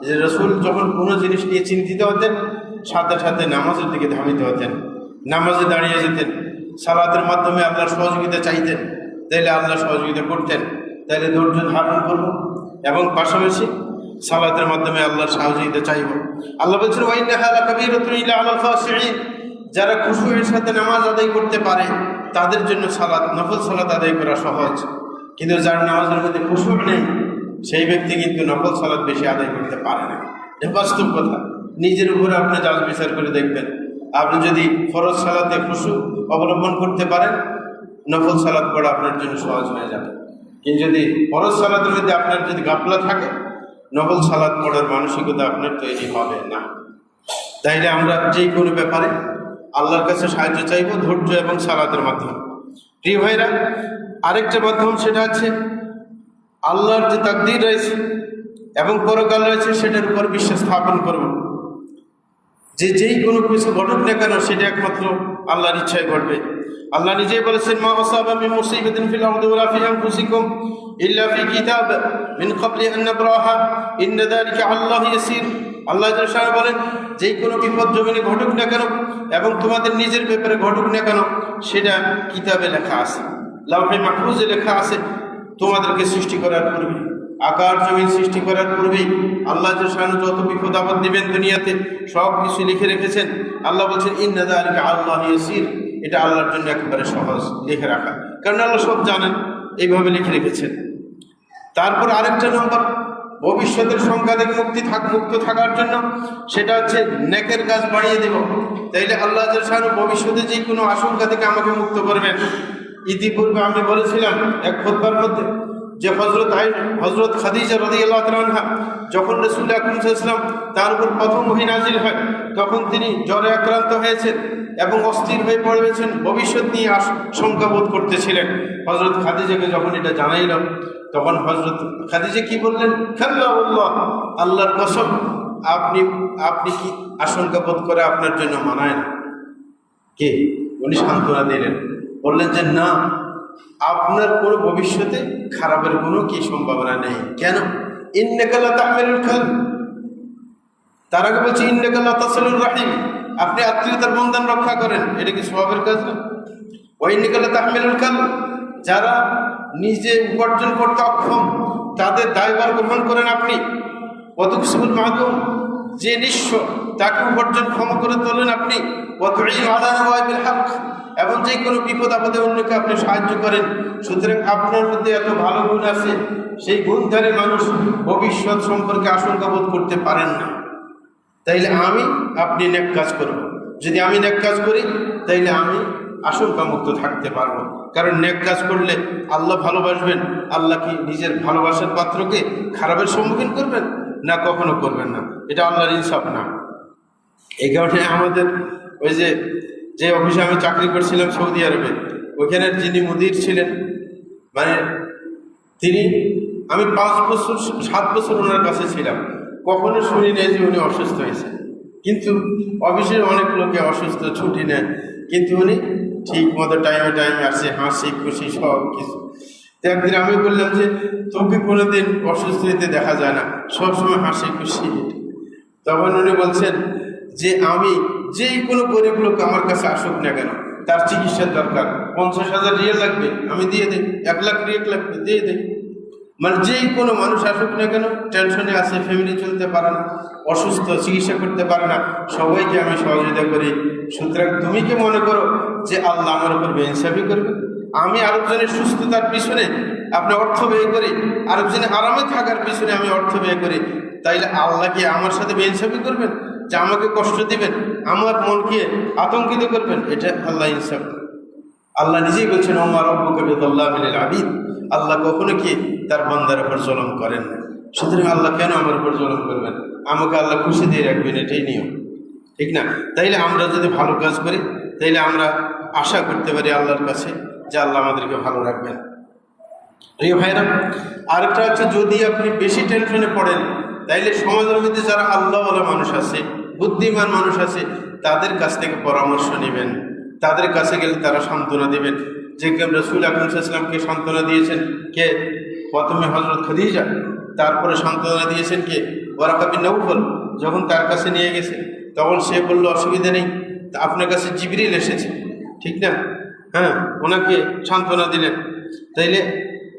যে রাসূল যখন কোনো জিনিস নিয়ে চিন্তিত হতেন সাথে সাথে নামাজের দিকে ধাবিত হতেন, নামাজে দাঁড়িয়ে যেতেন, সালাতের মাধ্যমে আল্লাহর সহযোগিতা চাইতেন, তাইলে আল্লাহ সহযোগিতা করতেন। তাইলে ধৈর্য ধারণ করব এবং পাশাপাশি সালাতের মাধ্যমে আল্লাহর সহযোগিতা চাইব। আল্লাহ বলছেন, ওয়া ইন্নাহা লাকাবীরাতুন ইল্লা আলাল খাশিঈন, যারা খুশুয়ের সাথে নামাজ আদায় করতে পারে তাদের জন্য সালাত, নফল সালাত আদায় করা সহজ। কিন্তু যার নামাজের মধ্যে খুশু নেই সেই ব্যক্তি কিন্তু নফল সালাত বেশি আদায় করতে পারে না। এটা বাস্তব কথা। নিজের উপরে আপনি যাচ বিচার করে দেখবেন। আপনি যদি ফরজ সালাতে খুশু অবলম্বন করতে পারেন, নফল সালাত পড়া আপনার জন্য সহজ হয়ে যাবে। কিন্তু যদি ফরজ সালাতের মধ্যে আপনার যদি গাফলা থাকে, নফল সালাত পড়ার মানসিকতা আপনার তৈরি হবে না। তাইলে আমরা যে কোনো ব্যাপারে আল্লাহর কাছে সাহায্য চাইব ধৈর্য এবং সালাতের মাধ্যমে। প্রিয় ভাইরা, আরেকটা মাধ্যম সেটা হচ্ছে আল্লাহর যে তাকদীর রয়েছে এবং পরকাল রয়েছে সেটার উপর বিশ্বাস স্থাপন করব। যেই কোনো কিছু ঘটুক না কেন সেটা একমাত্র আল্লাহর ইচ্ছায় ঘটবে। আল্লাহ নিজেই বলেছেন, মা আসাবা মিন মুসিবাতিন ফিল আরদি ওয়ালা ফি আনফুসিকুম ইল্লা ফি কিতাব মিন ক্বাবলি আন নাবরাহা ইন্না যালিকা আল্লাহু ইয়াসির। আল্লাহ তাআলা বলেন, যেই কোনো বিপদ জমিনে ঘটুক না কেন এবং তোমাদের নিজের ব্যাপারে ঘটুক না কেন সেটা কিতাবে লেখা আছে, লাউহে মাহফুজে লেখা আছে। তোমাদেরকে সৃষ্টি করার পূর্বে, আকাশ জমিন সৃষ্টি করার পূর্বেই আল্লাহ তাআলা যত বিপদ আপদ দিবেন দুনিয়াতে সব কিছু লিখে রেখেছেন। আল্লাহ বলছেন, ইন্না যালিকা আল্লাহু ইয়াসির, এটা আল্লাহর জন্য একেবারে সহজ লিখে রাখা, কারণ আল্লাহ সব জানেন, এইভাবে লিখে রেখেছেন। তারপর আরেকটা নম্বর, ভবিষ্যতের সংখ্যা থেকে মুক্ত থাকার জন্য সেটা হচ্ছে নেকের কাজ বাড়িয়ে দেব। তাইলে আল্লাহ তাআলা ভবিষ্যতে যে কোনো আশঙ্কা থেকে আমাকে মুক্ত করবেন। ইতিপূর্বে আমি বলেছিলাম এক খুতবার মধ্যে যে হযরত খাদিজা রাদিয়াল্লাহু তাআলা আনহা যখন রাসূল আকরাম সাল্লাল্লাহু আলাইহি ওয়াসাল্লাম তার উপর প্রথম ওহী নাযিল হয় তখন তিনি জ্বরে আক্রান্ত হয়েছেন এবং অস্থির হয়ে পড়েছেন, ভবিষ্যৎ নিয়ে আশঙ্কা বোধ করতেছিলেন। হযরত খাদিজাকে যখন এটা জানাইল তখন হযরত খাদিজা কি বললেন, খাল্লাহুল্লাহ, আল্লাহর কসম, আপনি কি আশঙ্কা বোধ করে আপনার জন্য মানায় না? কে? উনি সান্ত্বনা দিলেন, বললেন যে না, আপনার কোনো ভবিষ্যতে খারাপের কোনো কি সম্ভাবনা নেই। কেন? ইন্নাকা লা তাহমিলুল কালব, তার আগে বলছে ইন্নাকা লা তাসিলুর রাহিম, আপনি আত্মীয়তার বন্ধন রক্ষা করেন, এটা কি সওয়াবের কাজ না? ওয়া ইন্নাকা লা তাহমিলুল কালব, যারা নিজে উপার্জন করতে অক্ষম তাদের দায়ভার গ্রহণ করেন আপনি। ওয়াতুকসিবুল মাদুম, যে নিঃস্ব তাকে উপার্জন ক্ষম করে তোলেন আপনি। ওয়াতুঈনু আলা নাওয়াইবিল হক, এবং যে কোনো বিপদ আপদে অন্যকে আপনি সাহায্য করেন। সুতরাং আপনার মধ্যে এত ভালো গুণ আছে, সেই গুণধারী মানুষ ভবিষ্যৎ সম্পর্কে আশঙ্কা বোধ করতে পারেন না। তাইলে আপনি নেক কাজ করব। যদি আমি নেক কাজ করি তাইলে আমি আশঙ্কা মুক্ত থাকতে পারবো, কারণ নেক কাজ করলে আল্লাহ ভালোবাসবেন। আল্লাহ কি নিজের ভালোবাসার পাত্রকে খারাপের সম্মুখীন করবেন? না, কখনো করবেন না। এটা আল্লাহর ইনসাফ না। এই কারণে আমাদের ওই যে অফিসে আমি চাকরি করছিলাম সৌদি আরবে, ওইখানের যিনি মুদির ছিলেন, মানে আমি 7 বছর ওনার কাছে ছিলাম, কখনো শুনি নেই যে উনি অসুস্থ হয়েছে। কিন্তু অফিসে অনেক লোকে অসুস্থ, ছুটি নেয়, কিন্তু উনি ঠিক মতো টাইমে আসে, হাসি খুশি সব কিছু। একদিন আমি বললাম যে তোকে কোনোদিন অসুস্থ হইতে দেখা যায় না, সবসময় হাসি খুশি। তখন উনি বলছেন যে আমি যেই কোনো গরিব লোক আমার কাছে আসুক না কেন, তার চিকিৎসার দরকার, 50,000 রিয়াল লাগবে, আমি দিয়ে দিই, 1 লাখ রিয়াল লাগবে, দিয়ে দিই। মানে যেই কোনো মানুষ আসুক না কেন, টেনশনে আছে, ফ্যামিলি চলতে পারে না, অসুস্থ, চিকিৎসা করতে পারে না, সবাইকে আমি সহযোগিতা করি। সুতরাং তুমি কি মনে করো যে আল্লাহ আমার উপর বেইনসাফি করবে? আমি আরেকজনের সুস্থতার পিছনে আপনি অর্থ ব্যয় করি, আরেকজনের আরামে থাকার পিছনে আমি অর্থ ব্যয় করি, তাইলে আল্লাহ কি আমার সাথে বেইনসাফি করবেন? যে আমাকে কষ্ট দিবেন, আমার মনকে আতঙ্কিত করবেন, এটা আল্লাহ ইনসাফ। আল্লাহ নিজেই বলছেন ওমা রব্বুকা বিযাল্লামিল লিল আবিদ, আল্লাহ কখনো কি তার বান্দার উপর জুলুম করেন না। সুতরাং আল্লাহ কেন আমার উপর জুলুম করবেন? আমাকে আল্লাহ খুশি দিয়ে রাখবেন, এটাই নিয়ম, ঠিক না? তাইলে আমরা যদি ভালো কাজ করি তাইলে আমরা আশা করতে পারি আল্লাহর কাছে যে আল্লাহ আমাদেরকে ভালো রাখবেন। প্রিয় ভাইরা, আরেকটা হচ্ছে যদি আপনি বেশি টেনশনে পড়েন তাইলে সমাজের মধ্যে যারা আল্লাহওয়ালা মানুষ আছে, বুদ্ধিমান মানুষ আছে, তাদের কাছ থেকে পরামর্শ নেবেন। তাদের কাছে গেলে তারা সান্ত্বনা দেবেন। যে রাসূল আকরাম সাল্লাল্লাহু আলাইহি ওয়াসাল্লামকে সান্ত্বনা দিয়েছেন কে? প্রথমে হযরত খাদিজা, তারপরে সান্ত্বনা দিয়েছেন কে? Waraqa bin Nawfal. যখন তার কাছে নিয়ে গেছে তখন সে বলল অসুবিধা নেই, আপনার কাছে জিবরিল এসেছে, ঠিক না? হ্যাঁ, ওনাকে সান্ত্বনা দিলেন। তাইলে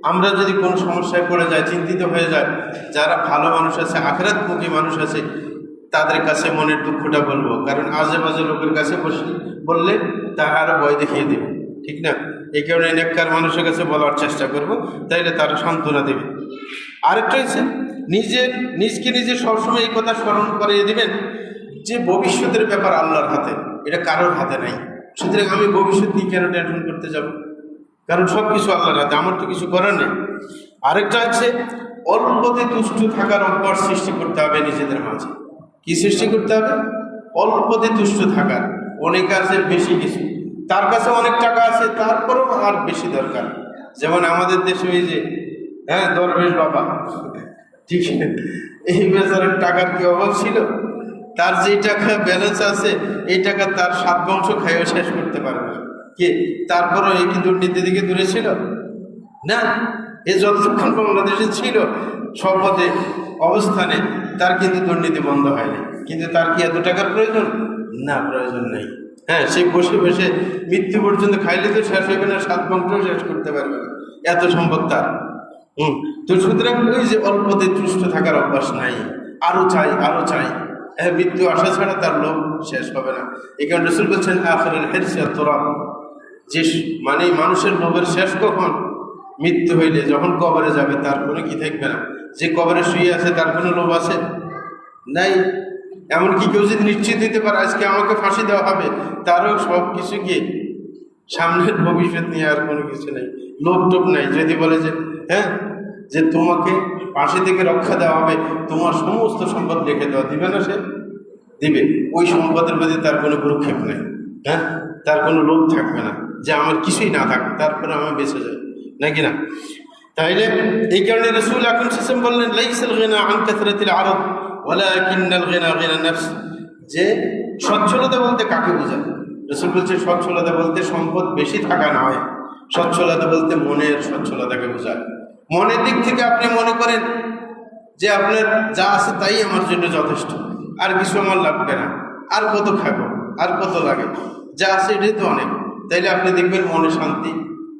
আমরা যদি কোনো সমস্যায় পড়ে যাই, চিন্তিত হয়ে যায়, যারা ভালো মানুষ আছে, আখিরাতমুখী মানুষ আছে, তাদের কাছে মনের দুঃখটা বলবো। কারণ আজে বাজে লোকের কাছে বললে তারা আরো ভয় দেখিয়ে দেবে, ঠিক না? এই কারণে নেককার মানুষের কাছে বলার চেষ্টা করব, তাইলে তারা সান্ত্বনা দেবে। আরেকটা হচ্ছে নিজকে নিজে সবসময় এই কথা স্মরণ করিয়ে দিবেন যে ভবিষ্যতের ব্যাপার আল্লাহর হাতে, এটা কারোর হাতে নাই। সুতরাং আমি ভবিষ্যৎ নিয়ে কেন টেনশন করতে যাব? কারণ সব কিছু আল্লাহর হাতে, আমার তো কিছু করার নেই। আরেকটা হচ্ছে অল্পতে তুষ্ট থাকার অভ্যাস সৃষ্টি করতে হবে নিজেদের মাঝে। কি সৃষ্টি করতে হবে? অল্পতে তুষ্ট থাকার। অনেক আছে বেশি কিছু, তার কাছে অনেক টাকা আছে, তারপরেও আর বেশি দরকার। যেমন আমাদের দেশে এই যে দরবেশ বাবা, ঠিক এই বেচারের টাকার কি অভাব ছিল? তার যে টাকা ব্যালেন্স আছে এই টাকা তার 7 বংশ খাইও শেষ করতে পারবে না। কে? তারপরও এই কি দুর্নীতি দিকে দূরে ছিল না? এ যতক্ষণ বাংলাদেশে ছিল সম্পদে অবস্থানে, তার কিন্তু দুর্নীতি বন্ধ হয়নি। কিন্তু তার কি এত টাকার প্রয়োজন? না, প্রয়োজন নেই। হ্যাঁ, সে বসে বসে মৃত্যু পর্যন্ত খাইলে তো শেষ হবে না, 7 বংশ শেষ করতে পারবে না, এত সম্পদ তার। তো সুতরাং ওই যে অল্পতে তুষ্ট থাকার অভ্যাস নাই, আরো চাই আরো চাই। মৃত্যু আসা ছাড়া তার লোভ শেষ হবে না। এই কারণে রাসূল বলছেন আখিরুল হিরসি আত-তুরাব, যে মানে মানুষের লোভের শেষ কখন? মৃত্যু হইলে, যখন কবরে যাবে তার কোনো কি থাকবে না। যে কবরে শুয়ে আছে তার কোনো লোভ আছে? নাই। এমনকি কেউ যদি নিশ্চিত দিতে পারে আজকে আমাকে ফাঁসি দেওয়া হবে, তারও সব কিছু কি সামনের ভবিষ্যৎ নিয়ে আর কোনো কিছু নেই, লোভ টোভ নাই। যদি বলে যে যে তোমাকে ফাঁসি থেকে রক্ষা দেওয়া হবে, তোমার সমস্ত সম্পদ রেখে দেওয়া, দিবে না? সে দিবে। ওই সম্পদের প্রতি তার কোনো ভ্রুক্ষেপ নেই। তার কোনো লোভ থাকবে না যে আমার কিছুই না থাক তারপরে আমার বেঁচে যায়, নাকি না? তাইলে এই কারণে রাসূল আকরাম সাল্লাল্লাহু আলাইহি ওয়াসাল্লাম বললেন লাইসাল গিনা আন কাসরাতিল আরদ ওয়ালাকিন্নাল গিনা গিনা নফস। যে সচ্ছলতা বলতে কাকে বোঝায়? রাসূল বলছে সচ্ছলতা বলতে সম্পদ বেশি থাকা নয়, সচ্ছলতা বলতে মনের সচ্ছলতাকে বোঝায়। মনের দিক থেকে আপনি মনে করেন যে আপনার যা আছে তাই আমার জন্য যথেষ্ট, আর কিছু আমার লাগবে না, আর কত খাবো, আর কত লাগে, যা আছে এটাই তো অনেক। তাইলে আপনি দেখবেন মনে শান্তি,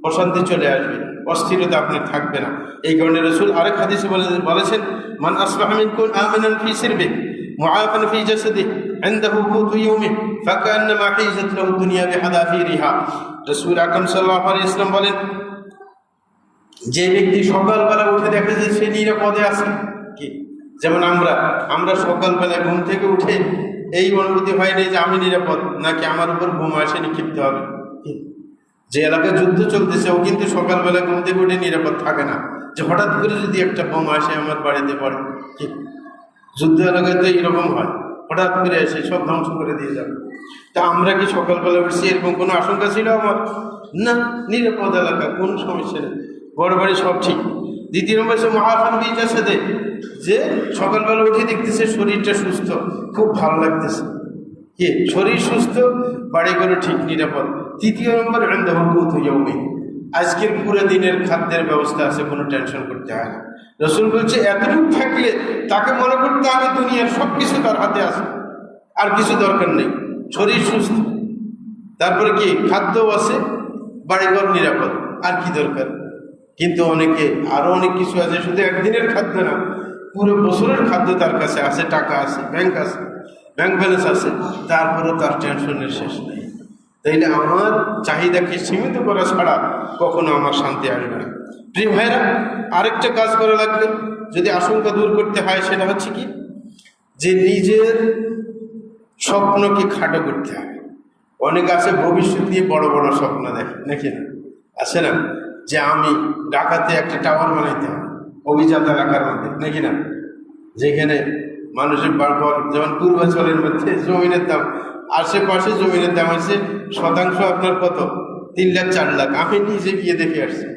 অশান্তি চলে আসবে, অস্থিরতা আপনার থাকবে না। এই কারণে রাসূল আরেক হাদিসে বলেছেন মান আসবাহা মিনকুম আমিনান ফি সিরবি মুআফান ফি জাসাদি ইনদাহু কুতু ইয়াউমি ফাকান্নামা হিজাত লাহু দুনিয়া বিহাদাফিরিহা। রাসূল আকরাম সাল্লাল্লাহু আলাইহি ওয়াসাল্লাম বলেন, যে ব্যক্তি সকালবেলা উঠে দেখে যে সে নিরাপদে আছে, কি যেমন আমরা সকালবেলা ঘুম থেকে উঠে এই অনুভূতি হয়নি যে আমি নিরাপদ, নাকি আমার উপর বোমা এসে নিক্ষিপ্ত হবে। যে এলাকায় যুদ্ধ চলতেছে ও কিন্তু সকালবেলা ঘুম থেকে উঠে নিরাপদ থাকে না, যে হঠাৎ করে যদি একটা বোমা এসে আমার বাড়িতে পড়ে। কি যুদ্ধ এলাকায় তো এইরকম হয়, হঠাৎ করে এসে সব ধ্বংস করে দিয়ে যাবে। তা আমরা কি সকালবেলা উঠছি এরকম কোনো আশঙ্কা ছিল আমার? না, নিরাপদ এলাকা, কোনো সমস্যা নেই, বড় বাড়ি সব ঠিক। দ্বিতীয় নম্বর হচ্ছে মুআফান ফি জাসাদি, যে সকালবেলা উঠে দেখতেছে শরীরটা সুস্থ, খুব ভালো লাগতেছে, কি শরীর সুস্থ, বাড়িঘর ঠিক, নিরাপদ। তৃতীয় নম্বর ইনদাহু কুতু ইয়াউমি, আজকের পুরো দিনের খাদ্যের ব্যবস্থা আছে, কোনো টেনশন করতে হয় না। রাসূল বলছে এতটুকু থাকলে তাকে মনে করতে হবে দুনিয়ার সব কিছু তার হাতে আছে, আর কিছু দরকার নেই, শরীর সুস্থ, তারপরে কি খাদ্যও আছে, বাড়িঘর নিরাপদ, আর কি দরকার? কিন্তু অনেকে আরো অনেক কিছু আছে, শুধু একদিনের খাদ্য না, পুরো বছরের খাদ্য তার কাছে আছে, টাকা আছে, ব্যাংক ব্যালেন্স আছে, তারপরেও তার টেনশনের শেষ নেই। তাইলে আমার চাহিদাকে সীমিত করা ছাড়া কখনো আমার শান্তি আসবে না। প্রিয় ভাইরা, আরেকটা কাজ করা লাগবে যদি আশঙ্কা দূর করতে হয়, সেটা হচ্ছে কি যে নিজের স্বপ্নকে খাটো করতে হবে। অনেক আছে ভবিষ্যৎ নিয়ে বড় বড় স্বপ্ন দেখে, নাকি না? আছে না, যে আমি ঢাকাতে একটা টাওয়ার বানাইতে হবে অভিজাত এলাকার মধ্যে, নাকি না? যেখানে মানুষের বারবার, যেমন পূর্বাঞ্চলের মধ্যে জমিনের দাম, আশেপাশে জমিনের দাম আছে শতাংশ আপনার কত, 3 লাখ 4 লাখ। আমি নিজে গিয়ে দেখে আসছি।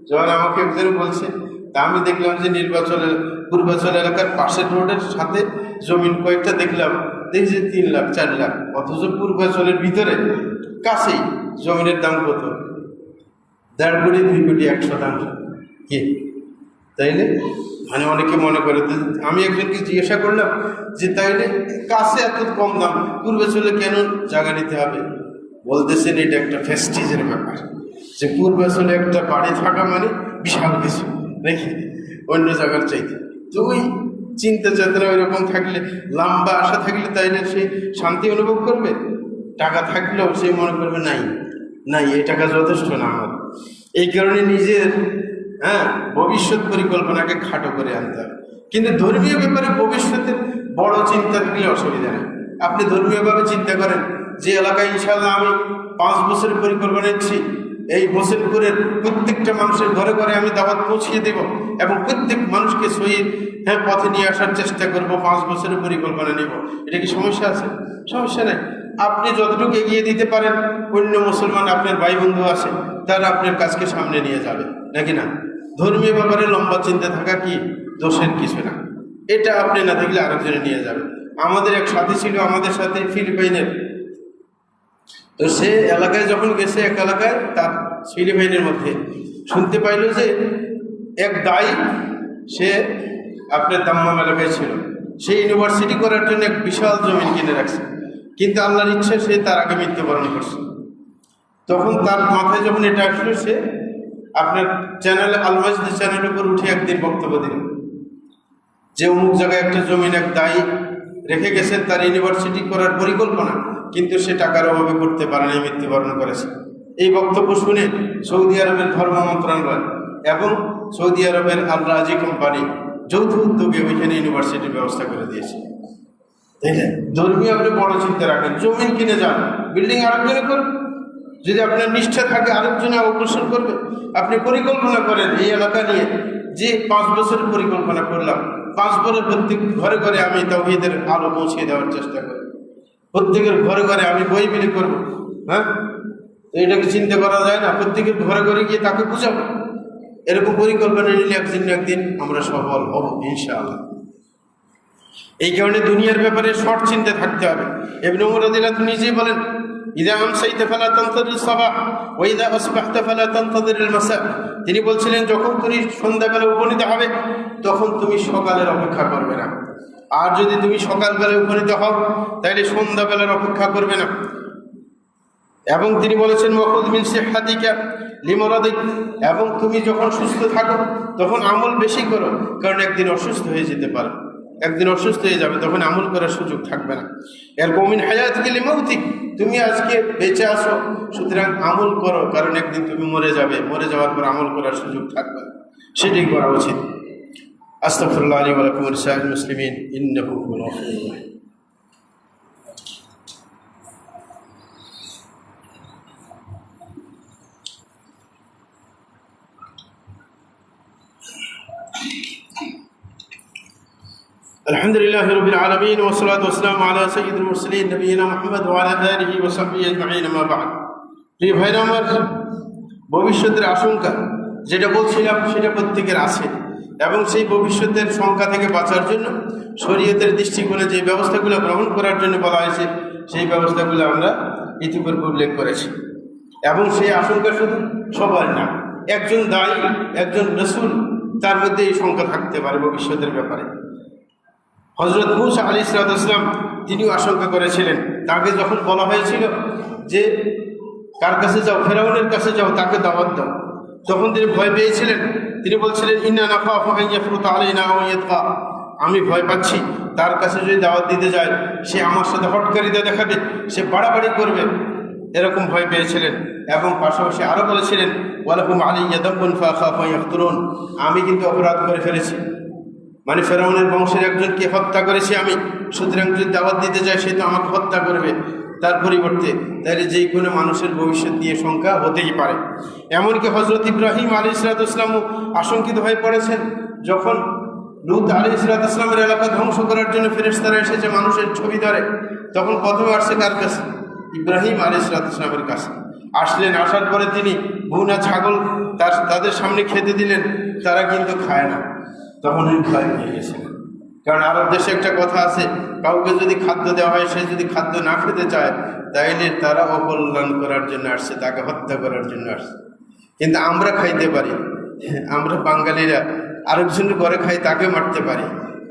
যখন আমাকে একজন বলছে, তা আমি দেখলাম যে পূর্বাঞ্চল এলাকার পাশের রোডের সাথে জমিন কয়েকটা দেখলাম, দেখছি 3 লাখ 4 লাখ, অথচ পূর্বাঞ্চলের ভিতরে কাছেই জমিনের দাম কত, 1.5 কোটি 2 কোটি 1%। কি তাইলে মানে অনেকে মনে করে, আমি একজনকে জিজ্ঞাসা করলাম যে তাইলে কাছে এত কম দাম, পূর্বাঞ্চলে কেন জায়গা নিতে হবে? বলতেছেন এটা একটা ফেস্টিজের ব্যাপার, যে পূর্বাঞ্চলে একটা বাড়ি থাকা মানে বিশাল কিছু, নাকি অন্য জায়গার চাইতে। তো ওই চিন্তা চেতনা ওইরকম থাকলে, লম্বা আশা থাকলে, তাইলে সে শান্তি অনুভব করবে। টাকা থাকলেও সে মনে করবে নাই নাই, এই টাকা যথেষ্ট না আমার। এই কারণে নিজের ভবিষ্যৎ পরিকল্পনাকে খাটো করে আনতে হবে। কিন্তু ধর্মীয় ব্যাপারে ভবিষ্যতের বড় চিন্তা থাকলে অসুবিধা নেই। আপনি ধর্মীয়ভাবে চিন্তা করেন যে এলাকায় ইনশাআল্লাহ আমি 5 বছরের পরিকল্পনা নিচ্ছি, এই হোসেনপুরের প্রত্যেকটা মানুষের ঘরে ঘরে আমি দাওয়াত পৌঁছিয়ে দেব এবং প্রত্যেক মানুষকে সহি পথে নিয়ে আসার চেষ্টা করব, 5 বছরের পরিকল্পনা নেব। এটা কি সমস্যা আছে? সমস্যা নেই। আপনি যতটুকু এগিয়ে দিতে পারেন, অন্য মুসলমান আপনার ভাই বন্ধু আছে, তারা আপনার কাজকে সামনে নিয়ে যাবে, নাকি না? ধর্মীয় ব্যাপারে লম্বা চিন্তা থাকা কি দোষের কিছু না। এটা আপনি না দেখলে আরেকজনে নিয়ে যাবে। আমাদের এক সাথী ছিল আমাদের সাথে ফিলিপাইনের, তো সে এলাকায় যখন গেছে, এক এলাকায় তার ফিলিপাইনের মধ্যে শুনতে পাইল যে এক দায়ী, সে আপনার দাম্মাম এলাকায় ছিল, সে ইউনিভার্সিটি করার জন্য এক বিশাল জমিন কিনে রাখছে, কিন্তু আল্লাহর ইচ্ছা সে তার আগে মৃত্যুবরণ করছে। তখন তার মাথায় যখন এটা আসলো, সে আপনার চ্যানেলে, আল মাজিদ চ্যানেলের উপর উঠে একদিন বক্তব্য দিল যে অমুক জায়গায় একটা জমিন এক দায়ী রেখে গেছেন, তার ইউনিভার্সিটি করার পরিকল্পনা, কিন্তু সে টাকার অভাবে করতে পারেনি, মৃত্যুবরণ করেছে। এই বক্তব্য শুনে সৌদি আরবের ধর্ম মন্ত্রণালয় এবং সৌদি আরবের আল রাজি কোম্পানি যৌথ উদ্যোগে ওইখানে ইউনিভার্সিটির ব্যবস্থা করে দিয়েছে। তাই না? ধর্মীয় আপনি বড় চিন্তা রাখেন, জমিন কিনে যান, বিল্ডিং আরেকজনে করুন। যদি আপনার নিষ্ঠা থাকে, আরেকজনে অগ্রসর করবে। আপনি পরিকল্পনা করেন এই এলাকা নিয়ে, যে 5 বছরের পরিকল্পনা করলাম, 5 বছরের প্রত্যেক ঘরে ঘরে আমি তাওহীদের আলো পৌঁছে দেওয়ার চেষ্টা করি, প্রত্যেকের ঘরে ঘরে আমি বই বিলি করবো। তো এটাকে চিন্তা করা যায় না? প্রত্যেকের ঘরে ঘরে গিয়ে তাকে বুঝাবো। এরকম পরিকল্পনা নিলে একদিন আমরা সফল হব ইনশাআল্লাহ। এই কারণে দুনিয়ার ব্যাপারে শর্ট চিন্তা থাকতে হবে। ইবনে উমর রাদিয়াল্লাহু আনহু নিজেই বলেন, ইযা আমসাইতা ফালা তানতাযির সাবাহ ওয়া ইযা আসবাহতা ফালা তানতাযির মাসা। তিনি বলছিলেন, যখন তুমি সন্ধ্যাবেলা উপনীত হবে, তখন তুমি সকালের অপেক্ষা করবে না। আর যদি তুমি সকালবেলায় উপনীত হও, তাহলে সন্ধ্যাবেলার অপেক্ষা করবে না। এবং তিনি বলেছেন, ওয়াখুয মিন সিহহাতিকা লিমারাদিক, এবং তুমি যখন সুস্থ থাকো তখন আমল বেশি করো, কারণ একদিন অসুস্থ হয়ে যেতে পারো, একদিন অসুস্থ হয়ে যাবে, তখন আমল করার সুযোগ থাকবে না। এরকম মিন হায়াতিকা লিমাউতিক, তুমি আজকে বেঁচে আসো, সুতরাং আমল করো, কারণ একদিন তুমি মরে যাবে, মরে যাওয়ার পর আমল করার সুযোগ থাকবে না। সেটাই করা উচিত। আস্তাগফিরুল্লাহ লি ওয়া লাকুম ওয়া লিসাইরিল মুসলিমিন ইন্নাহু হুয়াল গফুরুর রাহিম। الحمد لله رب العالمين والصلاة والسلام على سيد المرسلين نبينا محمد وعلى آله وصحبه أجمعين ما بعد। প্রিয় ভাইরা আমার, ভবিষ্যতের আশঙ্কা যেটা বলছিলাম সেটা প্রত্যেকের আছে, এবং সেই ভবিষ্যতের শঙ্কা থেকে বাঁচার জন্য শরীয়তের দৃষ্টিকোণে যে ব্যবস্থাগুলো গ্রহণ করার জন্য বলা হয়েছে, সেই ব্যবস্থাগুলো আমরা ইতিপূর্বে উল্লেখ করেছি। এবং সেই আশঙ্কা শুধু সবার না, একজন দায়ী, একজন রাসূল, তার মধ্যে এই শঙ্কা থাকতে পারে ভবিষ্যতের ব্যাপারে। হযরত মূসা আলাইহিস সালাম তিনিও আশঙ্কা করেছিলেন। তাকে যখন বলা হয়েছিল যে কার কাছে যাও, ফেরাউনের কাছে যাও, তাকে দাওয়াত দাও, তখন তিনি ভয় পেয়েছিলেন। তিনি বলছিলেন, ইন্না নাখাফু আন ইয়াফরুতা আলাইনা আও ইয়াতগা, আমি ভয় পাচ্ছি তার কাছে যদি দাওয়াত দিতে যায়, সে আমার সাথে হটকারিতা দেখাবে, সে বাড়াবাড়ি করবে, এরকম ভয় পেয়েছিলেন। এবং পাশাপাশি আরও বলেছিলেন, ওয়ালাকুম আলাইয়া যামবুন ফাখাফু আন ইয়াকতুলুন, আমি কিন্তু অপরাধ করে ফেলেছি, মানে ফেরাউনের বংশের একজনকে হত্যা করেছি আমি, সুতরাং যদি দাওয়াত দিতে যায় সে তো আমাকে হত্যা করবে। তার পরিবর্তে তাহলে যেই কোনো মানুষের ভবিষ্যৎ নিয়ে শঙ্কা হতেই পারে। এমনকি হজরত ইব্রাহিম আলাইহিসসালামও আশঙ্কিত হয়ে পড়েছেন। যখন লূত আলাইহিসসালামের এলাকা ধ্বংস করার জন্য ফেরেশতারা এসেছে মানুষের ছবি ধরে, তখন প্রথমে আসছে কার কাছে? ইব্রাহিম আলাইহিসসালামের কাছে আসলেন। আসার পরে তিনি ভুনা ছাগল তাদের সামনে খেতে দিলেন, তারা কিন্তু খায় না। তখন উনি ভয় পেয়ে গেছিলেন, কারণ আরব দেশে একটা কথা আছে, কাউকে যদি খাদ্য দেওয়া হয় সে যদি খাদ্য না খেতে চায় তাইলে তারা অকল্যাণ করার জন্য আসছে, তাকে হত্যা করার জন্য আসছে। কিন্তু আমরা খাইতে পারি, আমরা বাঙালিরা আরেকজনের ঘরে খাই তাকে মারতে পারি।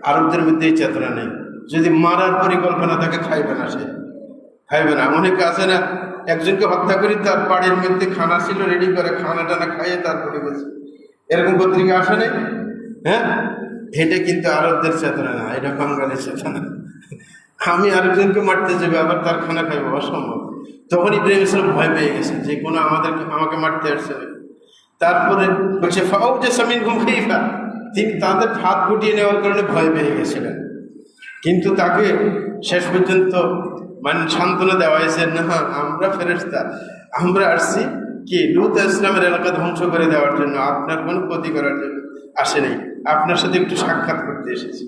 আরবদের মধ্যে এই চেতনা নেই, যদি মারার পরিকল্পনা তাকে খাইবে না, সে খাইবে না। অনেকে আছে না, একজনকে হত্যা করি তার বাড়ির মধ্যে খানা ছিল রেডি করে খানা টানা খাইয়ে তারপরে গেছে, এরকম পত্রিকা আসে নাই? হ্যাঁ, এটা কিন্তু আরবদের চেতনা না, এটা বাঙালির চেতনা। আমি আরেকজনকে মারতে যাবে আবার তার খানা খাইবো, অসম্ভব। তখন ইব্রাহিম ইসলাম ভয় পেয়ে গেছে যে কোনো আমাকে মারতে আসছে। তারপরে বলছে ফাও যে সামিন ঘুম খেইফা, তিনি তাদের হাত গুটিয়ে নেওয়ার কারণে ভয় পেয়ে গেছিলেন। কিন্তু তাকে শেষ পর্যন্ত মানে সান্ত্বনা দেওয়া হয়েছে, না আমরা ফেরেশতা, আমরা আসছি কি লূত ইসলামের এলাকা ধ্বংস করে দেওয়ার জন্য, আপনার কোনো ক্ষতি করার জন্য আসে নাই, আপনার সাথে একটু সাক্ষাৎ করতে এসেছি।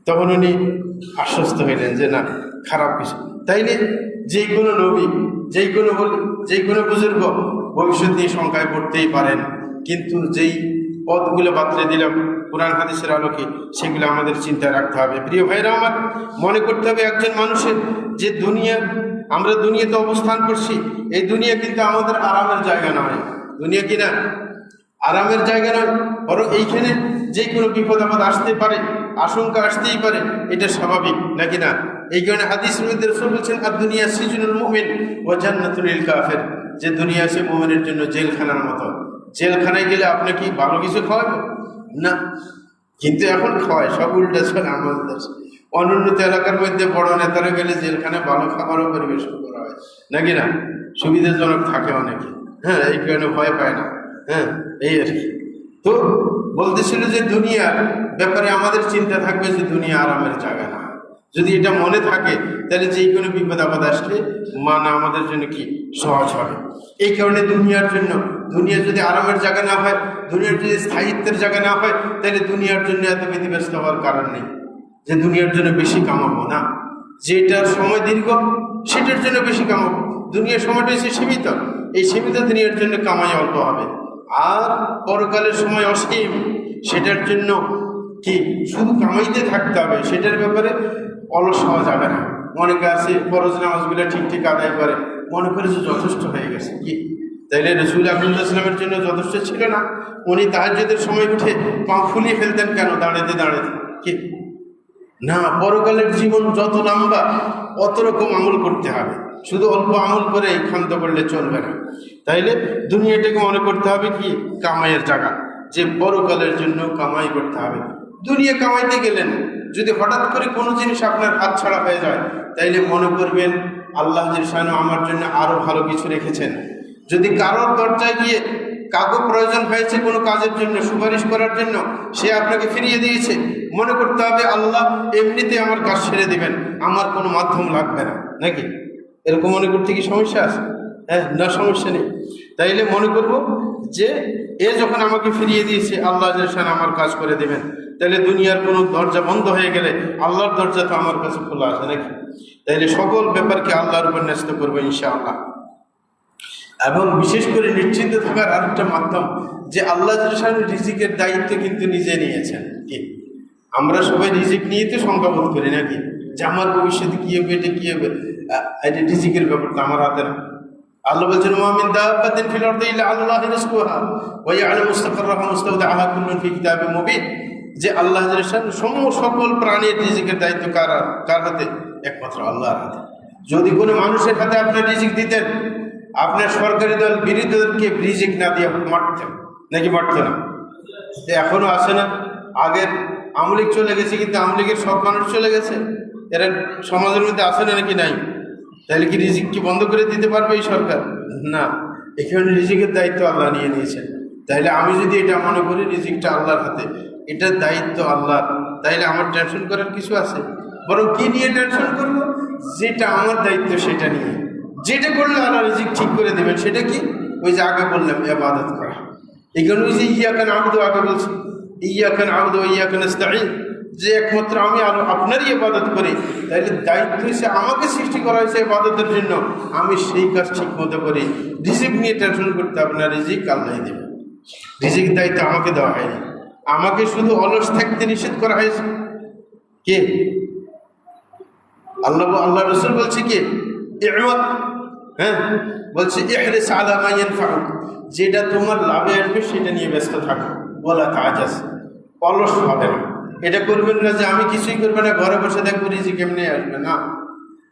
তখন উনি আশ্বস্ত হইলেন যে না, খারাপ কিছু। তাইলে যেই কোনো নবী, যেই কোনো বুজুর্গ ভবিষ্যৎ নিয়ে শঙ্কায় পড়তেই পারেন, কিন্তু যেই পথগুলো বাতলে দিলাম কোরআন হাদিসের আলোকে, সেগুলো আমাদের চিন্তায় রাখতে হবে। প্রিয় ভাইরা আমার, মনে করতে হবে একজন মানুষের যে আমরা দুনিয়াতে অবস্থান করছি, এই দুনিয়া কিন্তু আমাদের আরামের জায়গা নয়। দুনিয়া কিনা আরামের জায়গা নয়, বরং এইখানে যে কোনো বিপদ আপদ আসতে পারে, আশঙ্কা আসতেই পারে, এটা স্বাভাবিক নাকি না? এই কারণে হাদিসের মধ্যে রাসূল বলেছেন আর দুনিয়া সিজনুল মুমিন ওয়া জান্নাতুল লিল কাফির, যে দুনিয়া আছে মুমিনের জন্য জেলখানার মতো। জেলখানায় গেলে আপনি কি ভালো কিছু খাওয়াবে না, কিন্তু এখন খাওয়ায়, সব উল্টা চলে আমাদের দেশে। অনুন্নত এলাকার মধ্যে বড় নেতারা গেলে জেলখানায় ভালো খাবারও পরিবেশন করা হয় নাকি না, সুবিধাজনক থাকে অনেকে। হ্যাঁ, এই কারণে ভয় পায় না। হ্যাঁ, এই আর কি। তো বলতেছিল যে দুনিয়ার ব্যাপারে আমাদের চিন্তা থাকবে যে দুনিয়া আরামের জায়গা না। যদি এটা মনে থাকে তাহলে যে কোনো বিপদ আপদ আসলে মানা আমাদের জন্য কি সহজ হবে। এই কারণে দুনিয়া যদি আরামের জায়গা না হয়, দুনিয়ার যদি স্থায়িত্বের জায়গা না হয়, তাহলে দুনিয়ার জন্য এত ব্যতিব্যস্ত হওয়ার কারণ নেই যে দুনিয়ার জন্য বেশি কামাবো না। যেটার সময় দীর্ঘ সেটার জন্য বেশি কামাবো। দুনিয়ার সময়টা এসে সীমিত, এই সীমিত দুনিয়ার জন্য কামাই অল্প হবে। আর পরকালের সময় অসীম, সেটার জন্য কি শুধু কামাইতে থাকতে হবে, সেটার ব্যাপারে অলস হওয়া যাবে না। অনেকে আছে ফরজ নামাজগুলো ঠিক আদায় করে, মনে করে যে যথেষ্ট হয়ে গেছে। কি তাইলে রাসূল আল্লাহ ইসলামের জন্য যথেষ্ট ছিল না? উনি তাহাজ্জুদের সময় উঠে পা ফুলিয়ে ফেলতেন কেন দাঁড়াতে দাঁড়াতে? কি না, পরকালের জীবন যত লম্বা অত রকম আমল করতে হবে, শুধু অল্প আমল করে ক্ষান্ত করলে চলবে না। তাইলে দুনিয়াটাকে মনে করতে হবে কি কামাইয়ের জায়গা, যে পরকালের জন্য কামাই করতে হবে। দুনিয়া কামাইতে গেলেন যদি হঠাৎ করে কোনো জিনিস আপনার হাত ছাড়া হয়ে যায়, তাইলে মনে করবেন আল্লাহ জিরশানু আমার জন্য আরো ভালো কিছু রেখেছেন। যদি কারোর দরজায় গিয়ে কাগজ প্রয়োজন হয়েছে কোনো কাজের জন্য, সুপারিশ করার জন্য, সে আপনাকে ফিরিয়ে দিয়েছে, মনে করতে হবে আল্লাহ এমনিতে আমার কাজ ছেড়ে দিবেন, আমার কোনো মাধ্যম লাগবে না। নাকি এরকম মনে করতে কি সমস্যা আছে? হ্যাঁ, না, সমস্যা নেই। তাইলে মনে করব যে এ যখন আমাকে ফিরিয়ে দিয়েছে আল্লাহ জিরশান আমার কাজ করে দেবেন। তাহলে দুনিয়ার কোনো দরজা বন্ধ হয়ে গেলে আল্লাহর দরজা তো আমার কাছে খোলা আছে নাকি? তাইলে সকল ব্যাপারকে আল্লাহর উপর ন্যস্ত করবো ইনশাআল্লাহ। এবং বিশেষ করে নিশ্চিন্ত থাকার আরেকটা মাধ্যম যে আল্লাহ রিজিকের দায়িত্ব কিন্তু নিজে নিয়েছেন। কি আমরা সবাই রিজিক নিয়ে তো সংখ্যাবোধ করি নাকি, যে আমার ভবিষ্যতে কি হবে, এটা কি হবে, এটা রিজিকের ব্যাপারটা আমার হাতে না। আল্লাহ বলছেন মুমিন দাব্বাতিন ফিল আরদি ইল্লা আল্লাহু রিজকুহা ওয়া ইয়ালামু মুস্তাকাররাহা মুস্তাওদাআহা কুল্লুন ফি কিতাবিন মুবিন, যে আল্লাহ সকল প্রাণীর রিজিকের দায়িত্ব কার হাতে? একমাত্র আল্লাহর হাতে। যদি কোনো মানুষের হাতে আপনার রিজিক দিতেন, আপনার সরকারি দল বিরোধী দলকে রিজিক না দিয়ে মারতেন নাকি মারত না? এখনো আসে না? আগের আমলিগ চলে গেছে, কিন্তু আমলিগের সব মানুষ চলে গেছে, এরা সমাজের মধ্যে আসে না নাকি নাই? তাহলে কি রিজিক কি বন্ধ করে দিতে পারবে এই সরকার? না, এখানে রিজিকের দায়িত্ব আল্লাহ নিয়ে নিয়েছেন। তাহলে আমি যদি এটা মনে করি রিজিকটা আল্লাহর হাতে, এটার দায়িত্ব আল্লাহর, তাইলে আমার টেনশন করার কিছু আছে? বরং কি নিয়ে টেনশন করবো? যেটা আমার দায়িত্ব সেটা নিয়ে। যেটা করলে আল্লাহ রিজিক ঠিক করে দেবেন সেটা কি? ওই যে আগে বললাম, ইবাদত করা। এই কারণে ওই যে ইয়াকা না'বুদু আগে বলছি, ইয়াকা না'বুদু ওয়া ইয়াকা নাস্তাঈন, যে একমাত্র আমি আপনারই ইবাদত করি। তাইলে দায়িত্ব হচ্ছে আমাকে সৃষ্টি করা হয়েছে ইবাদতের জন্য, আমি সেই কাজ ঠিক মতো করি। রিজিক নিয়ে টেনশন করতে হবে না, রিজিক আল্লাহই দেবে। রিজিক দায়িত্ব আমাকে দেওয়া হয়নি, আমাকে শুধু অলস থাকতে নিষেধ করা হয়েছে। কে? আল্লাহ রাসূল বলছে কে? ই'মাদ, হ্যাঁ বলছে ইহরিস আলা মা ইয়ানফাউক, যেটা তোমার লাভে আসবে সেটা নিয়ে ব্যস্ত থাকো। ওয়ালা তাআজাজ, অলস হবে না। এটা করবেন না যে আমি কিছুই করবো না, ঘরে বসে দেখবো রিজিক এমনি আসবে না।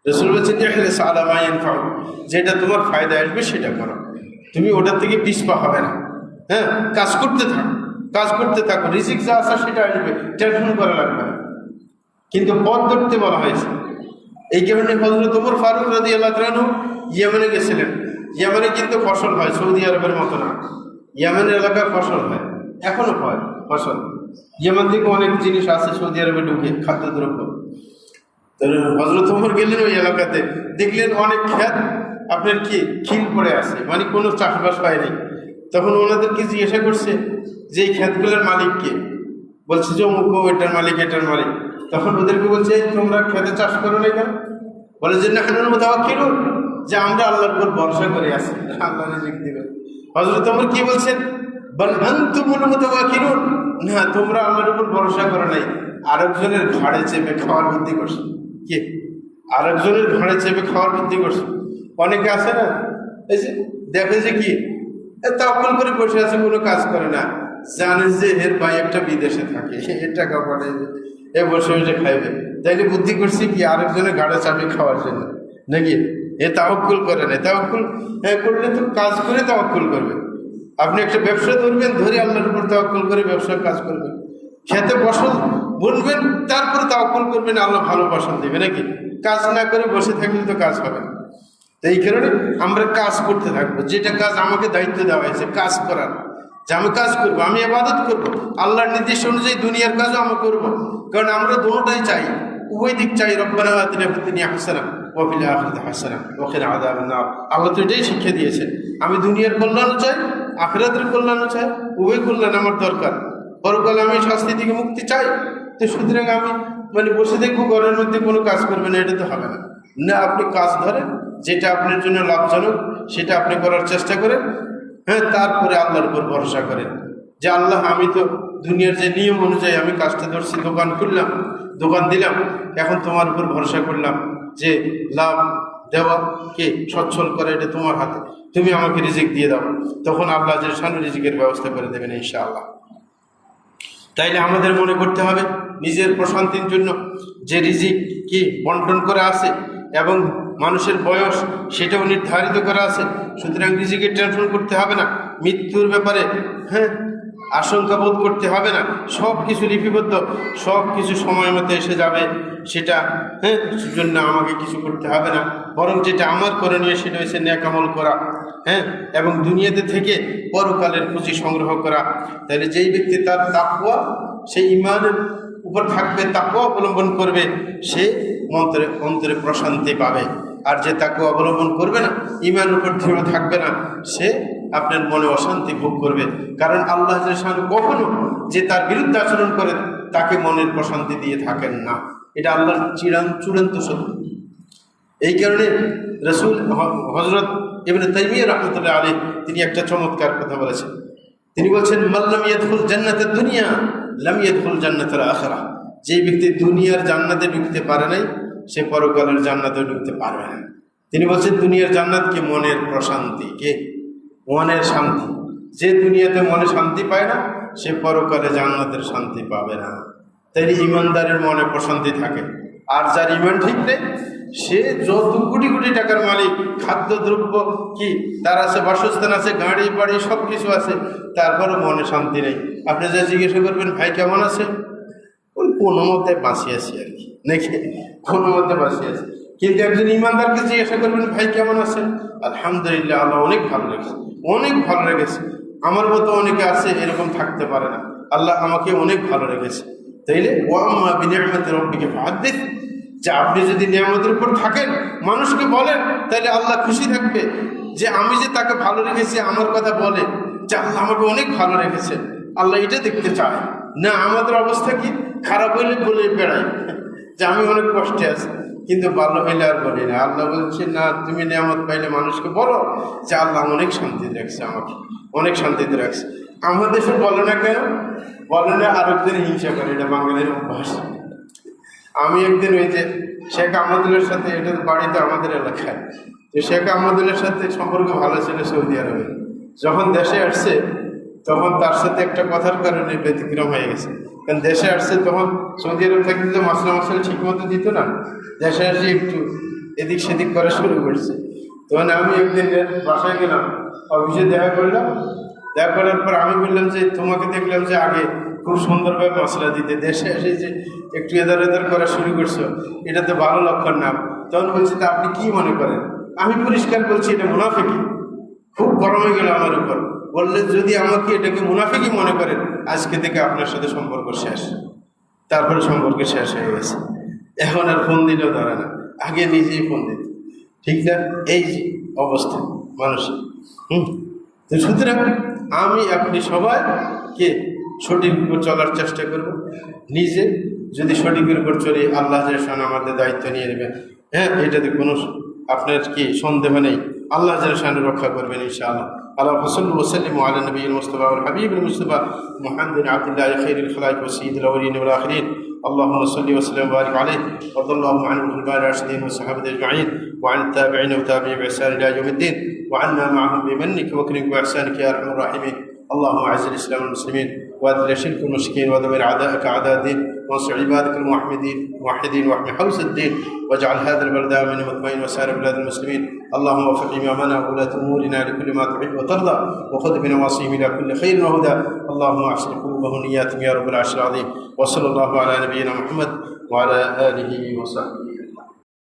রাসূল বলছেন ইহরিস আলা মা ইয়ানফাউক, যেটা তোমার ফায়দা আসবে সেটা করো, তুমি ওটার থেকে পিছপা হবে না। হ্যাঁ, কাজ করতে থাকো, কাজ করতে থাকো, রিজিক যা আসা সেটা আসবে, টেনশন করা লাগবে না। কিন্তু পথ ধরতে বলা হয়েছে। এই কারণে হযরত ওমর ফারুক রাদিয়াল্লাহু আনহু ইয়েমেনে গেছিলেন। ইয়েমেনে কিন্তু ফসল হয়, সৌদি আরবের মতো না। ইয়েমেনের এলাকায় ফসল হয়, এখনো হয় ফসল। ইয়েমেন থেকে অনেক জিনিস আছে সৌদি আরবে ঢুকে, খাদ্যদ্রব্য। তো হযরত ওমর গেলেন ওই এলাকাতে, দেখলেন অনেক ক্ষেত আপনার কি খিল পড়ে আছে, মানে কোনো চাষবাস হয়নি। তখন ওনাদেরকে জিজ্ঞাসা করছে যে এই ক্ষেতগুলোর মালিক কে? বলছে যে অমুক, এটার মালিক, এটার মালিক। তখন ওদেরকে বলছে তোমরা খেতে চাষ করো না কেন? বলে যে নাহনুল মুতাওয়াক্কিলুন, যে আমরা আল্লাহর উপর ভরসা করে আছি, আল্লাহ রিজিক দিবেন। হযরত ওমর কি বলছেন? বাল আনতুমুল মুতাওয়াক্কিলুন, না তোমরা আল্লাহর উপর ভরসা করো নাই, আরেকজনের ঘাড়ে চেপে খাওয়ার বুদ্ধি করছো। কি? আরেকজনের ঘাড়ে চেপে খাওয়ার বুদ্ধি করছো। অনেকে আছে না, এই যে দেখে যে কি তাওয়াক্কুল করে বসে আছে, কোনো কাজ করে না, জানে যে এর ভাই একটা বিদেশে থাকে, এর টাকা পাঠাইবে, এ বসে বসে খাইবে, তাইলে বুদ্ধি করছি কি আরেকজনের গাড়ে চাপে খাওয়ার জন্য নাকি? এ তাওয়াক্কুল করে না। তাওয়াক্কুল করলে তো কাজ করে তাওয়াক্কুল করবে। আপনি একটা ব্যবসা ধরবেন, ধরে আল্লাহর উপর তাওয়াক্কুল করে ব্যবসার কাজ করবেন। খেতে ফসল বুনবেন, তারপরে তাওয়াক্কুল করবেন, আল্লাহ ভালো ফসল দেবে নাকি? কাজ না করে বসে থাকলে তো কাজ হবে না। তো এই কারণে আমরা কাজ করতে থাকবো, যেটা কাজ আমাকে দায়িত্ব দেওয়া হয়েছে কাজ করার, যে আমি কাজ করবো, আমি ইবাদত করবো, আল্লাহর নির্দেশ অনুযায়ী দুনিয়ার কাজও আমি করবো। কারণ আমরা দুটোটাই চাই, উভয় দিক চাই। রব্বানা আতিনা ফিদ দুনিয়া হাসানা ওয়া ফিল আখিরাতি হাসানা ওয়া কিনা আযাবান নার। আল্লাহ তো এটাই শিক্ষা দিয়েছেন, আমি দুনিয়ার কল্যাণও চাই, আখিরাতের কল্যাণও চাই, উভয় কল্যাণ আমার দরকার। পরকালে আমি শাস্তি থেকে মুক্তি চাই। তো সুতরাং আমি বসে দেখবো ঘরের মধ্যে কোনো কাজ করবে না, এটা তো হবে না। না, আপনি কাজ ধরেন, যেটা আপনার জন্য লাভজনক সেটা আপনি করার চেষ্টা করেন। হ্যাঁ, তারপরে আল্লাহর উপর ভরসা করেন যে আল্লাহ, আমি তো দুনিয়ার যে নিয়ম অনুযায়ী আমি কাজটা ধরছি, দোকান খুললাম, দোকান দিলাম, এখন তোমার উপর ভরসা করলাম যে লাভ দেওয়া কে সচ্ছল করে, এটা তোমার হাতে, তুমি আমাকে রিজিক দিয়ে দাও। তখন আল্লাহ যে শান রিজিকের ব্যবস্থা করে দেবেন ইনশাআল্লাহ। তাইলে আমাদের মনে করতে হবে নিজের প্রশান্তির জন্য যে রিজিক কি বন্টন করা আছে এবং মানুষের বয়স সেটাও নির্ধারিত করা আছে। সুতরাং রিজিকের টেনশন করতে হবে না, মৃত্যুর ব্যাপারে হ্যাঁ আশঙ্কা বোধ করতে হবে না। সব কিছু লিপিবদ্ধ, সব কিছু সময় মতো এসে যাবে, সেটা জন্য আমাকে কিছু করতে হবে না। বরং যেটা আমার করণীয় সেটা হচ্ছে নেক আমল করা, এবং দুনিয়াতে থেকে পরকালের পুঁজি সংগ্রহ করা। তাহলে যেই ব্যক্তি তার তাকওয়া, সেই ঈমানের উপর থাকবে, তাকওয়া অবলম্বন করবে, সে অন্তরে প্রশান্তি পাবে। আর যে তাকওয়া অবলম্বন করবে না, ঈমানের উপর দৃঢ় থাকবে না, সে আপনার মনে অশান্তি ভোগ করবে। কারণ আল্লাহ কখনো যে তার বিরুদ্ধে আচরণ করে তাকে মনের প্রশান্তি দিয়ে থাকেন না, এটা আল্লাহর চূড়ান্ত সত্য। এই কারণে রাসূল হযরত ইবনে তাইমিয়া রাহমাতুল্লাহ আলাইহি তিনি একটা চমৎকার কথা বলেছেন। তিনি বলছেন, মান লাম ইয়াদখুল জান্নাতাদ দুনিয়া লাম ইয়াদখুল জান্নাতাল আখিরাহ। যে ব্যক্তি দুনিয়ার জান্নাতে ঢুকতে পারে নাই, সে পরকালের জান্নাতে ঢুকতে পারবে না। তিনি বলছেন দুনিয়ার জান্নাত কি? মনের প্রশান্তি, কে মনের শান্তি। যে দুনিয়াতে মনে শান্তি পায় না, সে পরকালে জান্নাতের শান্তি পাবে না। তাই ইমানদারের মনে প্রশান্তি থাকে। আর যার ইমান ঠিক নেই, সে যত কোটি কোটি টাকার মালিক, খাদ্যদ্রব্য কি তার আছে, বাসস্থান আছে, গাড়ি বাড়ি সব কিছু আছে, তারপরও মনে শান্তি নেই। আপনি যা জিজ্ঞাসা করবেন ভাই কেমন আছে, ওই কোনো মতে বাঁচি আছি আর কি, নাকি কোনো মতে বাঁচি আছে। কিন্তু একজন ইমানদারকে জিজ্ঞাসা করবেন ভাই কেমন আছেন, আলহামদুলিল্লাহ, আল্লাহ অনেক ভালো লেগেছে, অনেক ভালো লেগেছে। আমার মতো অনেকে আছে এরকম থাকতে পারে না, আল্লাহ আমাকে অনেক ভালো লেগেছে। তাইলে ওয়াম্মা বিনিআমাতি রাব্বিকা ফাহাদ্দিস, যে আপনি যদি নিয়ামতের উপর থাকেন মানুষকে বলেন, তাহলে আল্লাহ খুশি থাকবে যে আমি যে তাকে ভালো রেখেছি, আমার কথা বলে যে আল্লাহ আমাকে অনেক ভালো রেখেছে। আল্লাহ এটা দেখতে চায় না আমাদের অবস্থা কি খারাপ হইলে বলে বেড়াই যে আমি অনেক কষ্টে আছি, কিন্তু ভালো হইলে আর বলি না। আল্লাহ বলছে না, তুমি নিয়ামত পাইলে মানুষকে বলো যে আল্লাহ অনেক শান্তিতে রাখছে, আমাকে অনেক শান্তিতে রাখছে। আমাদের দেশে বলে না কেন? বলে না আরেকদিন হিংসা করে, এটা বাঙালির অভ্যাস। আমি একদিন ওই যে শেখ আহমদুল্লার সাথে, এটা বাড়িতে আমাদের এলাকায়, তো শেখ আহমদুল্লার সাথে সম্পর্ক ভালো ছিল সৌদি আরবে। যখন দেশে আসছে তখন তার সাথে একটা কথার কারণে ব্যতিক্রম হয়ে গেছে। কারণ দেশে আসছে তখন সৌদি আরব থাকতে তো মশলা ঠিক মতো দিত না, দেশে আসে একটু এদিক সেদিক করা শুরু করছে। তখন আমি একদিন বাসায় গেলাম, অফিসে দেখা করলাম। দেখা করার পর আমি বললাম যে তোমাকে দেখলাম যে আগে খুব সুন্দরভাবে মশলা দিতে, দেশে এসে যে একটু এদার এদার করা শুরু করছো, এটা তো ভালো লক্ষণ না। তখন বলছি তা আপনি কি মনে করেন? আমি পরিষ্কার বলছি এটা মুনাফিকি। খুব গরম হয়ে গেল আমার উপর। বললে যদি আমাকে এটাকে মুনাফিকি মনে করেন, আজকে থেকে আপনার সাথে সম্পর্ক শেষ। তারপরে সম্পর্ক শেষ হয়ে গেছে। এখন আর ফোন দিলেও ধরে না, আগে নিজেই ফোন দিত। ঠিক না? এই যে অবস্থা মানুষের। তো সুতরাং আমি আপনি সবাইকে সঠিক উপর চলার চেষ্টা করব। নিজে যদি সঠিকের উপর চলি, আল্লাহ আমাদের দায়িত্ব নিয়ে নেবেন। হ্যাঁ, এটাতে কোনো আপনার কি সন্দেহ নেই, আল্লাহ রক্ষা করবেন ইনশাআল্লাহ। আল্লাহ সাল্লাল্লাহু ওয়াসাল্লাম আলা নবিয়িল মুস্তাফা ওয়াল হাবিবিল মুস্তাফা মুহাম্মদ আবদুল্লাহ খায়রুল খালাইক ওয়া সাইয়্যিদুল আউওয়ালিন ওয়াল আখিরিন। اللهم صل وسلم وبارك عليه وارض اللهم عن الخلفاء الراشدين والصحابه اجمعين وعن التابعين وتابعين باحسان الى يوم الدين وعنا معهم بمنك وكرمك واحسانك يا ارحم الراحمين. اللهم اعز الاسلام والمسلمين واذل الشرك والمشركين ودمر اعداءك اعداء الدين وانصر عبادك الموحدين واحمي حوزه الدين واجعل هذا البلد امنا مطمئنا وسائر بلاد المسلمين. اللهم وفق امامنا وولاة امورنا لكل ما تحب وترضى وخذ بنواصيهم الى كل خير وهدى. اللهم احسن قلوبهم ونياتهم يا رب العرش العظيم. وصلى الله على نبينا محمد وعلى اله وصحبه.